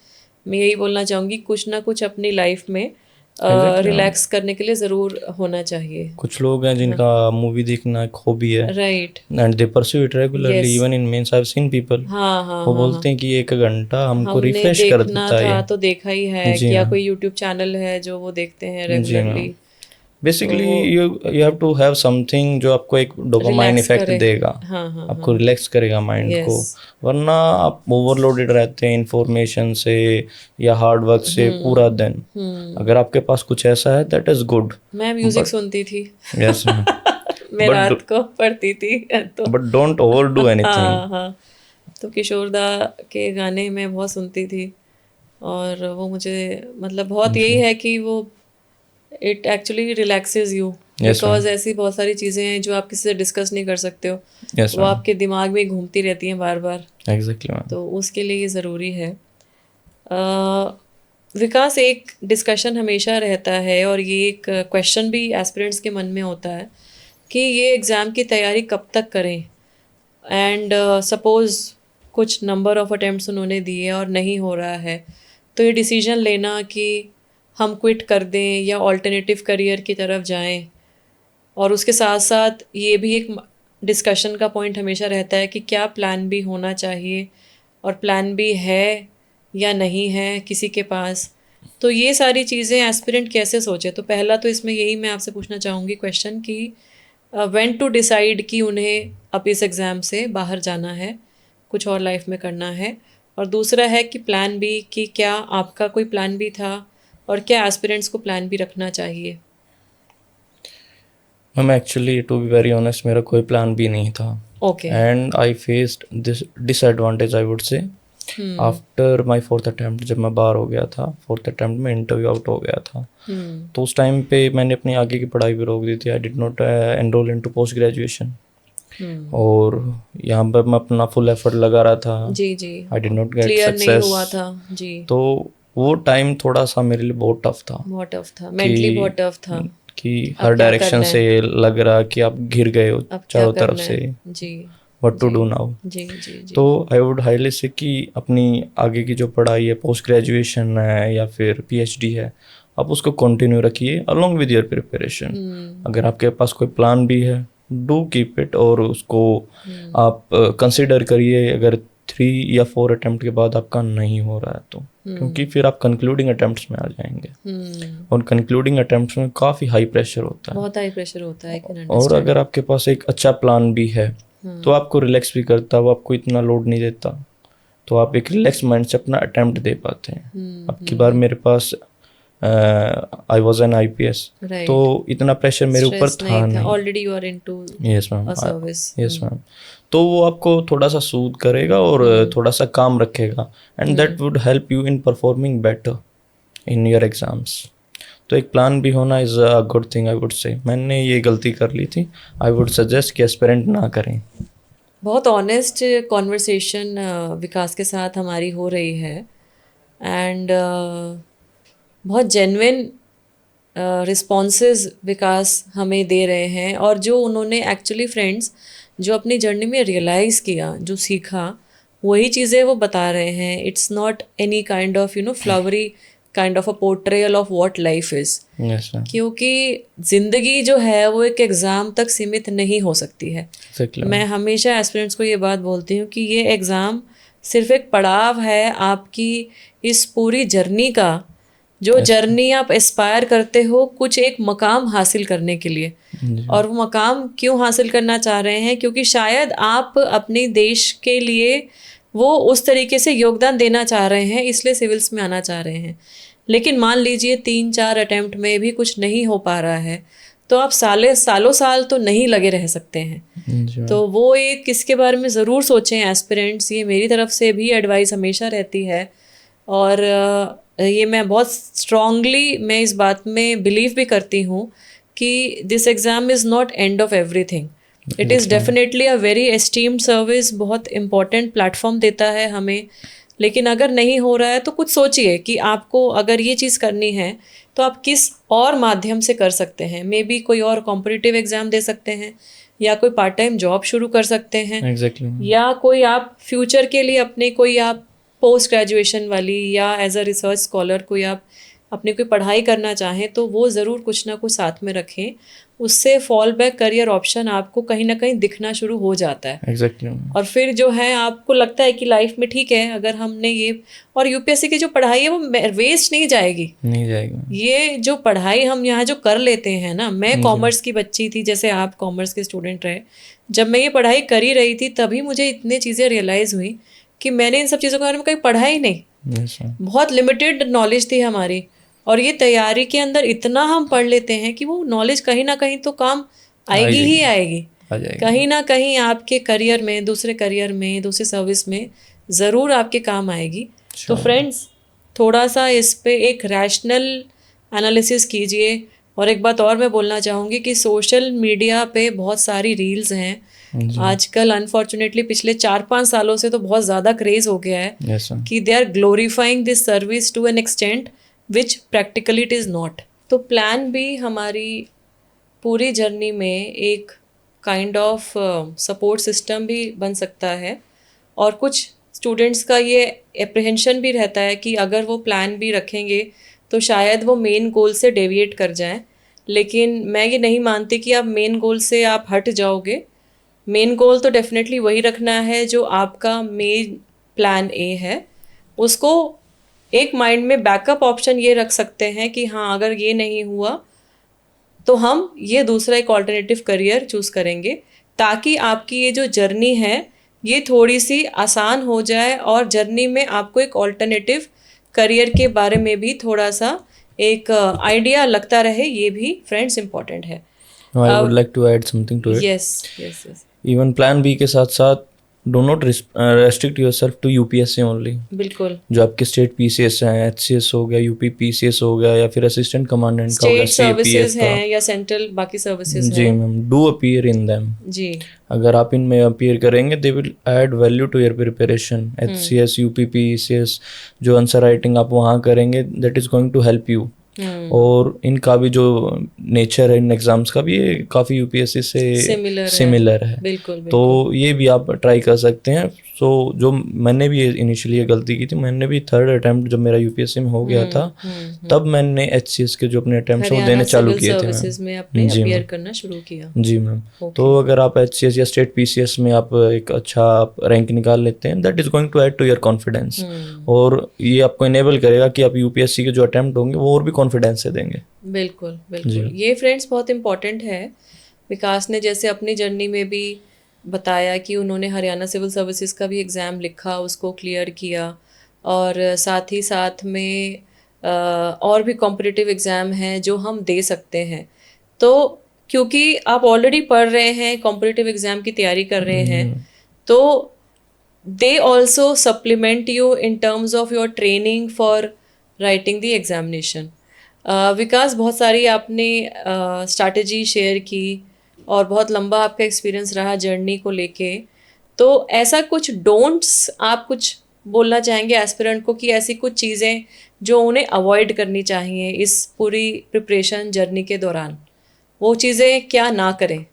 मैं यही बोलना चाहूँगी, कुछ ना कुछ अपनी लाइफ में रिलैक्स करने के लिए ज़रूर होना चाहिए। कुछ लोग हैं जिनका मूवी देखना एक हॉबी है, right. And they pursue it regularly even in mains. I have seen people, हाँ हाँ वो बोलते हैं कि 1 घंटा हमको हमने रिफ्रेश कर देखना देता था है। तो देखा ही है, जी कि या हाँ। कोई यूट्यूब चैनल है जो वो देखते हैं जी regularly. Ma'am. Basically you have to have something जो आपको एक डोपामाइन Relax इफेक्ट करे। देगा, हाँ हाँ आपको रिलैक्स करेगा माइंड को। Yes. वरना आप ओवरलोडेड रहते हैं इंफॉर्मेशन से या हार्ड वर्क से पूरा दिन। अगर आपके पास कुछ ऐसा है दैट इज गुड। मैं म्यूजिक सुनती थी। यस मैं रात को पढ़ती थी तो बट डोंट ओवरडू एनीथिंग। हाँ हाँ। तो किशोरदा के गाने मैं बहुत सुनती थी और वो मुझे मतलब बहुत यही है कि वो it actually relaxes you, because ऐसी बहुत सारी चीज़ें हैं जो आप किसी से डिस्कस नहीं कर सकते हो, यस वो आपके दिमाग में घूमती रहती हैं बार बार। Exactly ma'am. तो उसके लिए ये ज़रूरी है। विकास, एक डिस्कशन हमेशा रहता है और ये एक क्वेश्चन भी एस्पिरेंट्स के मन में होता है कि ये एग्ज़ाम की तैयारी कब तक करें। एंड सपोज़ कुछ नंबर ऑफ अटेम्प्ट्स उन्होंने दिए और नहीं हो रहा है, तो ये डिसीजन लेना कि हम क्विट कर दें या ऑल्टरनेटिव करियर की तरफ जाएं। और उसके साथ साथ ये भी एक डिस्कशन का पॉइंट हमेशा रहता है कि क्या प्लान भी होना चाहिए और प्लान बी है या नहीं है किसी के पास, तो ये सारी चीज़ें एस्पिरेंट कैसे सोचे। तो पहला तो इसमें यही मैं आपसे पूछना चाहूँगी क्वेश्चन कि व्हेन टू डिसाइड कि उन्हें अब इस एग्ज़ाम से बाहर जाना है, कुछ और लाइफ में करना है। और दूसरा है कि प्लान बी, कि क्या आपका कोई प्लान बी था और क्या एस्पिरेंट्स को प्लान बी रखना चाहिए। Ma'am actually to be very honest मेरा कोई प्लान भी नहीं था, okay. And I faced this disadvantage I would say after my 4th attempt. जब मैं बाहर हो गया था 4th अटैम्प्ट में इंटरव्यू आउट हो गया था, तो उस टाइम पे मैंने अपनी आगे की पढ़ाई भी रोक दी थी। आई did not enrol into post graduation, और यहाँ पर मैं अपना फुल एफर्ट लगा रहा था। जी जी। I did not get clear नहीं सक्सेस हुआ था जी। तो वो टाइम थोड़ा सा मेरे लिए बहुत टफ था, बहुत टफ था, मेंटली बहुत टफ था कि अब हर क्या डायरेक्शन करना से लग रहा कि आप घिर गए हो अब क्या चारों तरफ करना से, है। जी व्हाट टू डू नाउ। जी जी जी। तो आई वुड हाईली से कि अपनी आगे की जो पढ़ाई है, पोस्ट ग्रेजुएशन है या फिर पीएचडी है, आप उसको कंटिन्यू रखिए अलोंग विद योर प्रिपरेशन। अगर आपके पास कोई प्लान भी है, डू कीप इट, और उसको आप कंसिडर करिए अगर 3 या 4 अटेम्प्ट के बाद आपका नहीं हो रहा है तो, क्योंकि फिर आप कंक्लूडिंग अटेम्प्ट्स में आ जाएंगे, और कंक्लूडिंग अटेम्प्ट्स में काफ़ी हाई प्रेशर होता है, बहुत हाई प्रेशर होता है। और अगर आपके पास एक अच्छा प्लान भी है तो आपको रिलैक्स भी करता है, वो आपको इतना लोड नहीं देता, तो आप एक रिलैक्स माइंड से अपना अटेम्प्ट दे पाते हैं। अब की बार मेरे पास आई वॉज एन IPS, तो इतना प्रेशर मेरे ऊपर था नहीं। Already you are into yes ma'am, service. Yes ma'am. तो वो आपको थोड़ा सा सूद करेगा और थोड़ा सा काम रखेगा, and that would help you in performing better in your exams. तो एक प्लान भी होना is a good thing I would से। मैंने ये गलती कर ली थी, आई वुड सजेस्ट कि एस्पिरेंट ना करें। बहुत ऑनेस्ट कॉन्वर्सेशन विकास के साथ हमारी हो रही है, एंड बहुत जेन्युइन रिस्पॉन्सेज विकास हमें दे रहे हैं। और जो उन्होंने एक्चुअली फ्रेंड्स जो अपनी जर्नी में रियलाइज़ किया, जो सीखा, वही चीज़ें वो बता रहे हैं। It's not any kind of flowery kind of a portrayal of what life is. क्योंकि ज़िंदगी जो है वो एक एग्ज़ाम तक सीमित नहीं हो सकती है। मैं हमेशा एस्पिरेंट्स को ये बात बोलती हूँ कि ये एग्ज़ाम सिर्फ एक पड़ाव है आपकी इस पूरी जर्नी का, जो जर्नी आप एस्पायर करते हो कुछ एक मकाम हासिल करने के लिए। और वो मकाम क्यों हासिल करना चाह रहे हैं? क्योंकि शायद आप अपने देश के लिए वो उस तरीके से योगदान देना चाह रहे हैं, इसलिए सिविल्स में आना चाह रहे हैं। लेकिन मान लीजिए 3-4 अटेम्प्ट में भी कुछ नहीं हो पा रहा है, तो आप सालों साल तो नहीं लगे रह सकते हैं। तो वो एक किसके बारे में ज़रूर सोचें एस्पिरेंट्स, ये मेरी तरफ से भी एडवाइस हमेशा रहती है। और ये मैं बहुत स्ट्रांगली मैं इस बात में बिलीव भी करती हूँ कि this exam is not end of everything. It is definitely a very esteemed service, बहुत इम्पॉर्टेंट प्लेटफॉर्म देता है हमें। लेकिन अगर नहीं हो रहा है तो कुछ सोचिए कि आपको अगर ये चीज़ करनी है तो आप किस और माध्यम से कर सकते हैं। मे बी कोई और कॉम्पिटिटिव एग्ज़ाम दे सकते हैं, या कोई पार्ट टाइम जॉब शुरू कर सकते हैं, या कोई आप फ्यूचर के लिए अपने कोई आप पोस्ट ग्रेजुएशन वाली या एज अ रिसर्च स्कॉलर कोई आप अपनी कोई पढ़ाई करना चाहें तो वो ज़रूर कुछ ना कुछ साथ में रखें। उससे फॉल बैक करियर ऑप्शन आपको कहीं ना कहीं दिखना शुरू हो जाता है। और फिर जो है आपको लगता है कि लाइफ में ठीक है अगर हमने ये, और यूपीएससी की जो पढ़ाई है वो वेस्ट नहीं जाएगी। ये जो पढ़ाई हम यहाँ जो कर लेते हैं ना, मैं कॉमर्स की बच्ची थी, जैसे आप कॉमर्स के स्टूडेंट रहे, जब मैं ये पढ़ाई कर ही रही थी तभी मुझे इतनी चीज़ें रियलाइज़ हुई कि मैंने इन सब चीज़ों के बारे में कहीं पढ़ा ही नहीं। बहुत लिमिटेड नॉलेज थी हमारी, और ये तैयारी के अंदर इतना हम पढ़ लेते हैं कि वो नॉलेज कहीं ना कहीं तो काम आएगी ही आएगी। कहीं ना कहीं आपके करियर में, दूसरे करियर में, दूसरे सर्विस में ज़रूर आपके काम आएगी। तो फ्रेंड्स थोड़ा सा इस पे एक रैशनल एनालिसिस कीजिए। और एक बात और मैं बोलना चाहूँगी कि सोशल मीडिया पे बहुत सारी रील्स हैं आजकल। अनफॉर्चुनेटली पिछले 4-5 सालों से तो बहुत ज़्यादा क्रेज़ हो गया है कि they are glorifying this service to an extent which practically it is not. तो प्लान भी हमारी पूरी जर्नी में एक काइंड ऑफ सपोर्ट सिस्टम भी बन सकता है। और कुछ स्टूडेंट्स का ये एप्रीहेंशन भी रहता है कि अगर वो प्लान भी रखेंगे तो शायद वो मेन गोल से डेविएट कर जाएं। लेकिन मैं ये नहीं मानती कि आप मेन गोल से आप हट जाओगे। मेन गोल तो डेफिनेटली वही रखना है जो आपका मेन प्लान ए है, उसको एक माइंड में बैकअप ऑप्शन ये रख सकते हैं कि हाँ अगर ये नहीं हुआ तो हम ये दूसरा एक ऑल्टरनेटिव करियर चूज करेंगे, ताकि आपकी ये जो जर्नी है ये थोड़ी सी आसान हो जाए और जर्नी में आपको एक ऑल्टरनेटिव करियर के बारे में भी थोड़ा सा एक आइडिया लगता रहे। ये भी फ्रेंड्स इम्पोर्टेंट है। I would like to add something to it. Yes yes yes, Even plan B के साथ साथ do not restrict yourself to UPSC only. बिल्कुल। जो आपके स्टेट PCS हैं, HCS हो गया, UP PCS हो गया, या फिर असिस्टेंट कमांडेंट का हो गया, स्टेट सर्विसेज CAPF का। हैं या सेंट्रल बाकी सर्विसेज जी हैं। Ma'am, do appear in them. जी अगर आप इनमें अपीयर करेंगे they will add value to your preparation. HCS UP PCS जो आंसर राइटिंग आप वहाँ करेंगे that is going to help you. और इनका भी जो नेचर है इन एग्जाम्स का भी ये काफ़ी UPSC से सिमिलर है। बिल्कुल, तो ये भी आप ट्राई कर सकते हैं। सो जो मैंने भी इनिशियली ये गलती की थी, मैंने भी थर्ड अटेम्प्ट जब मेरा UPSC में हो गया था तब मैंने HCS के जो अपने अटेम्प्ट वो देने चालू किए थे मैम। में आपने अपीयर करना शुरू किया। जी मैम। तो अगर आप HCS या स्टेट PCS में आप एक अच्छा रैंक निकाल लेते हैं that is going to add to your confidence, और ये आपको इनेबल करेगा कि आप UPSC के जो अटेम्प्ट होंगे वो और भी कॉन्फिडेंस से देंगे। बिल्कुल बिल्कुल, ये फ्रेंड्स बहुत इंपॉर्टेंट है। विकास ने जैसे अपनी जर्नी में भी बताया कि उन्होंने हरियाणा सिविल सर्विसेज का भी एग्ज़ाम लिखा, उसको क्लियर किया, और साथ ही साथ में और भी कॉम्पिटिटिव एग्ज़ाम हैं जो हम दे सकते हैं। तो क्योंकि आप ऑलरेडी पढ़ रहे हैं, कॉम्पिटिटिव एग्ज़ाम की तैयारी कर रहे हैं, तो they also supplement you in terms of your training for writing the examination. Vikas, बहुत सारी आपने स्ट्रैटेजी शेयर की और बहुत लंबा आपका एक्सपीरियंस रहा जर्नी को लेके, तो ऐसा कुछ डोंट्स आप कुछ बोलना चाहेंगे एस्पिरेंट को कि ऐसी कुछ चीज़ें जो उन्हें अवॉइड करनी चाहिए इस पूरी प्रिपरेशन जर्नी के दौरान, वो चीज़ें क्या ना करें?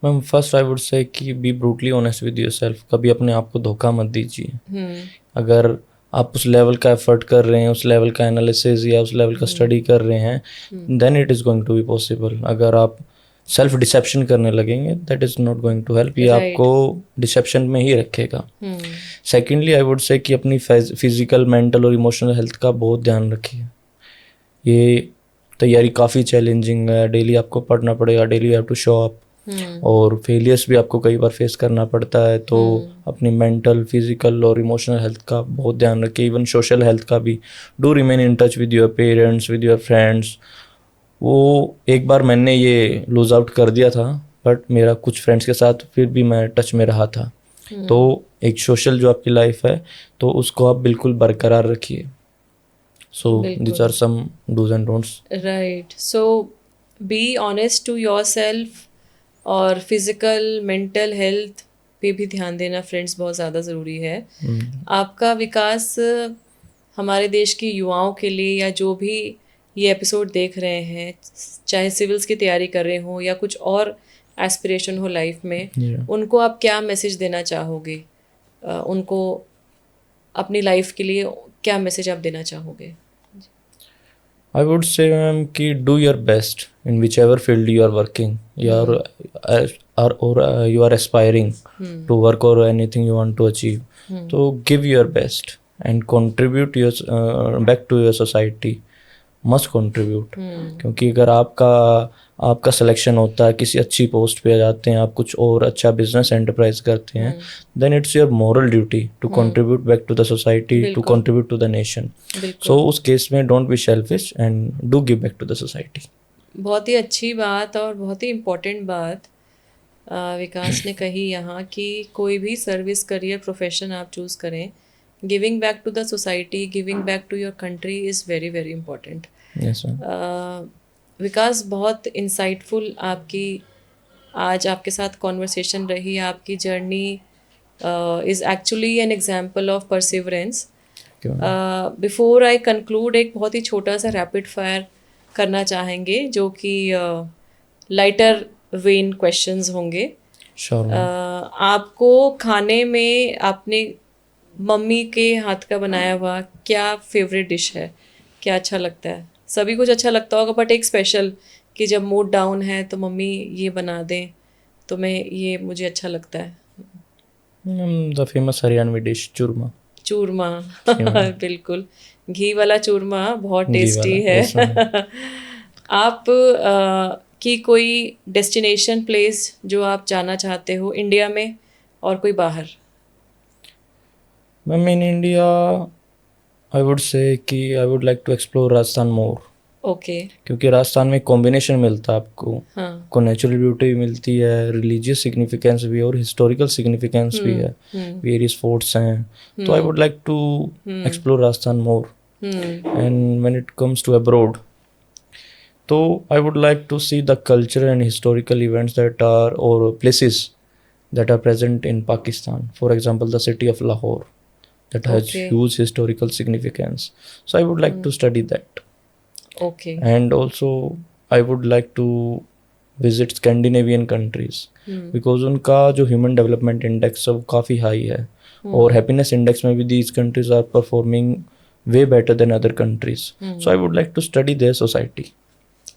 Ma'am first I would say कि B brutally honest with yourself. कभी अपने आप को धोखा मत दीजिए। अगर आप उस लेवल का एफर्ट कर रहे हैं, उस लेवल का एनालिसिस या उस लेवल का स्टडी कर रहे हैं, then it is going to be possible. अगर आप सेल्फ डिसेप्शन करने लगेंगे that is not going to help. ये आपको डिसेप्शन में ही रखेगा। सेकेंडली आई वुड से कि अपनी फिजिकल, मेंटल और इमोशनल हेल्थ का बहुत ध्यान रखिए। ये तैयारी काफ़ी चैलेंजिंग है, डेली आपको पढ़ना पड़ेगा, daily you have to show up, और फेलियर्स भी आपको कई बार फेस करना पड़ता है। तो अपनी मेंटल, फिजिकल और इमोशनल हेल्थ का बहुत ध्यान रखिए। इवन सोशल हेल्थ का भी। Do remain in touch with your parents, with your friends. वो एक बार मैंने ये लूज आउट कर दिया था, बट मेरा कुछ फ्रेंड्स के साथ फिर भी मैं टच में रहा था। तो एक सोशल जो आपकी लाइफ है तो उसको आप बिल्कुल बरकरार रखिए। So these are some dos and don'ts. Right, so be honest to your self, और फिज़िकल मेंटल हेल्थ पे भी ध्यान देना फ्रेंड्स बहुत ज़्यादा ज़रूरी है। आपका विकास हमारे देश के युवाओं के लिए, या जो भी ये एपिसोड देख रहे हैं, चाहे सिविल्स की तैयारी कर रहे हो या कुछ और एस्पिरेशन हो लाइफ में, उनको आप क्या मैसेज देना चाहोगे? उनको अपनी लाइफ के लिए क्या मैसेज आप देना चाहोगे? I would say कि do your best in whichever field you are working, or you are aspiring to work or anything you want to achieve. So give your best and contribute your back to your society. Must contribute. क्योंकि अगर आपका selection होता है, किसी अच्छी post पे आ जाते हैं, आप कुछ और अच्छा बिजनेस एंटरप्राइज करते हैं, then it's your moral duty to contribute back to the society, to contribute to the nation. So उस केस में don't be selfish and do give back to the society. बहुत ही अच्छी बात और बहुत ही इम्पोर्टेंट बात विकास ने कही यहाँ कि कोई भी सर्विस, करियर, प्रोफेशन आप चूज़ करें, giving back to the society, giving back to your country is very very important. Vikas, बहुत इंसाइटफुल आपकी आज आपके साथ कॉन्वर्सेशन रही। आपकी journey is actually an example of perseverance. Before I conclude, एक बहुत ही छोटा सा रैपिड फायर करना चाहेंगे जो कि लाइटर वेन क्वेश्चंस होंगे। आपको खाने में आपने मम्मी के हाथ का बनाया हुआ क्या फेवरेट डिश है? क्या अच्छा लगता है? सभी कुछ अच्छा लगता होगा, बट एक स्पेशल कि जब मूड डाउन है तो मम्मी ये बना दें तो मैं ये मुझे अच्छा लगता है। The famous Haryanvi dish churma. चूरमा चूरमा। बिल्कुल, घी वाला चूरमा बहुत घी टेस्टी वाला, है। yes, ma'am. आप की कोई डेस्टिनेशन प्लेस जो आप जाना चाहते हो इंडिया में और कोई बाहर? Ma'am, in India, I would say कि I would like to explore Rajasthan more. Okay. क्योंकि राजस्थान में कॉम्बिनेशन मिलता है आपको, हाँ। को नेचुरल ब्यूटी भी मिलती है, रिलीजियस सिग्निफिकेंस भी है और हिस्टोरिकल सिग्निफिकेंस भी है, वेरियस फोर्ट्स हैं, तो I would like to explore Rajasthan more. And when it comes to abroad, तो I would like to see the culture and historical events that are और places that are present in Pakistan. For example, the city of Lahore that has Okay. huge historical significance. So I would like to study that. Okay. And also I would like to visit Scandinavian countries because उनका जो human development index है वो काफ़ी high है और happiness index में भी these countries are performing way better than other countries. So I would like to study their society.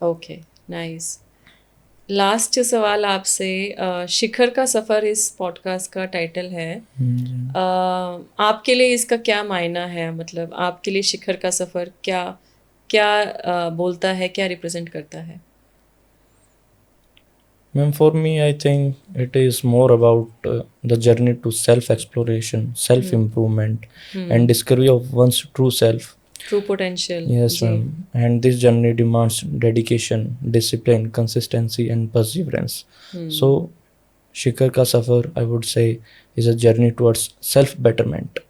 Okay, nice. Last सवाल आपसे, शिखर का सफ़र इस पॉडकास्ट का टाइटल है। आपके लिए इसका क्या मायना है? मतलब आपके लिए शिखर का सफ़र क्या क्या बोलता है, क्या रिप्रेजेंट करता है? Ma'am, for me, I think it is more about the journey to self-exploration, self-improvement, and discovery of one's true self. True potential. Yes, ma'am. And this journey demands dedication, discipline, consistency, and perseverance. So, Shikhar ka safar, I would say, is a journey towards self-betterment.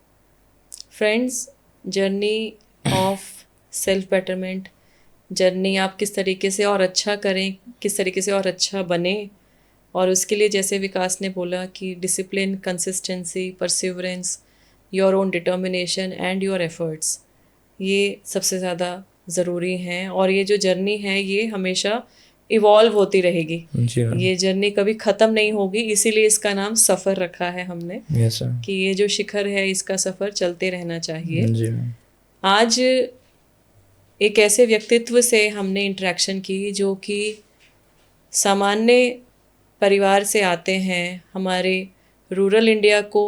Friends, journey of self betterment, journey आप किस तरीके से और अच्छा करें, किस तरीके से और अच्छा बने, और उसके लिए जैसे विकास ने बोला कि discipline, consistency, perseverance, your own determination and your efforts, ये सबसे ज़्यादा ज़रूरी हैं। और ये जो जर्नी है ये हमेशा इवॉल्व होती रहेगी। जी मैम. ये जर्नी कभी ख़त्म नहीं होगी, इसीलिए इसका नाम सफ़र रखा है हमने। Yes, sir. कि ये जो शिखर है इसका सफ़र चलते रहना चाहिए। जी मैम. आज एक ऐसे व्यक्तित्व से हमने इंटरेक्शन की जो कि सामान्य परिवार से आते हैं, हमारे रूरल इंडिया को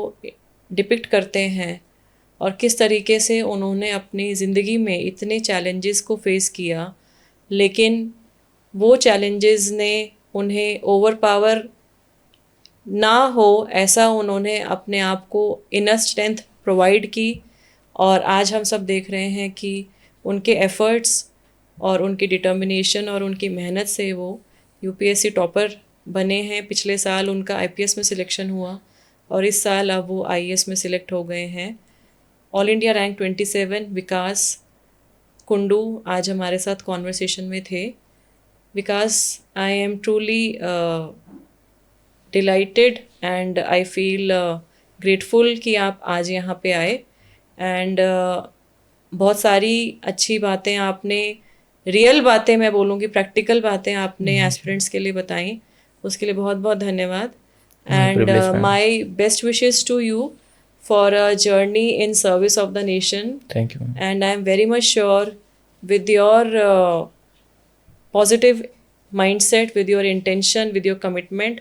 डिपिक्ट करते हैं, और किस तरीके से उन्होंने अपनी ज़िंदगी में इतने चैलेंजेस को फेस किया, लेकिन वो चैलेंजेस ने उन्हें ओवरपावर ना हो ऐसा उन्होंने अपने आप को इनर स्ट्रेंथ प्रोवाइड की। और आज हम सब देख रहे हैं कि उनके एफ़र्ट्स और उनकी डिटर्मिनेशन और उनकी मेहनत से वो यूपीएससी टॉपर बने हैं। पिछले साल उनका आईपीएस में सिलेक्शन हुआ और इस साल अब वो आईएएस में सिलेक्ट हो गए हैं। All India rank 27 Vikas Kundu आज हमारे साथ कॉन्वर्सेशन में थे। Vikas, I am truly delighted and I feel grateful कि आप आज यहाँ पे आए, एंड बहुत सारी अच्छी बातें आपने, रियल बातें मैं बोलूँगी, प्रैक्टिकल बातें आपने एस्पिरेंट्स के लिए बताई, उसके लिए बहुत बहुत धन्यवाद। And my best wishes to you for a journey in service of the nation. Thank you, ma'am. And I am very much sure with your positive mindset, with your intention, with your commitment,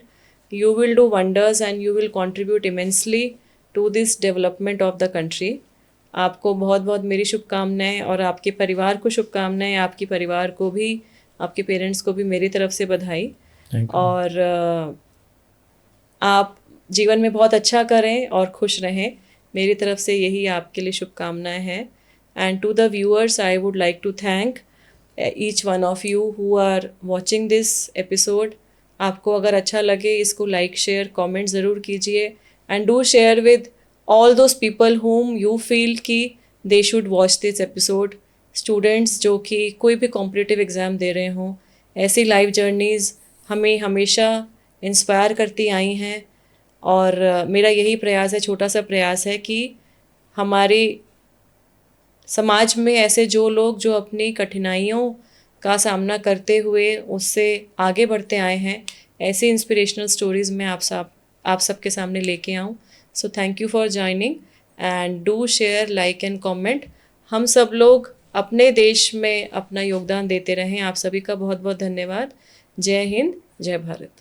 you will do wonders and you will contribute immensely to this development of the country. आपको बहुत बहुत मेरी शुभकामनाएं और आपके परिवार को शुभकामनाएं, आपके परिवार को भी, आपके पेरेंट्स को भी मेरी तरफ से बधाई। और आप जीवन में बहुत अच्छा करें और खुश रहें, मेरी तरफ से यही आपके लिए शुभकामनाएं हैं। And to the viewers, I would like to thank each one of you who are watching this episode. आपको अगर अच्छा लगे इसको लाइक, शेयर, कमेंट ज़रूर कीजिए, and do share with all those people whom you feel कि they should watch this episode. Students जो कि कोई भी कॉम्पिटिटिव एग्ज़ाम दे रहे हों, ऐसी लाइफ जर्नीज़ हमें हमेशा इंस्पायर करती आई हैं। और मेरा यही प्रयास है, छोटा सा प्रयास है कि हमारे समाज में ऐसे जो लोग जो अपनी कठिनाइयों का सामना करते हुए उससे आगे बढ़ते आए हैं, ऐसी इंस्पिरेशनल स्टोरीज़ मैं आप सबके सामने लेके आऊँ। So thank you for joining and do share, like and comment. हम सब लोग अपने देश में अपना योगदान देते रहें। आप सभी का बहुत बहुत धन्यवाद। जय हिंद, जय भारत।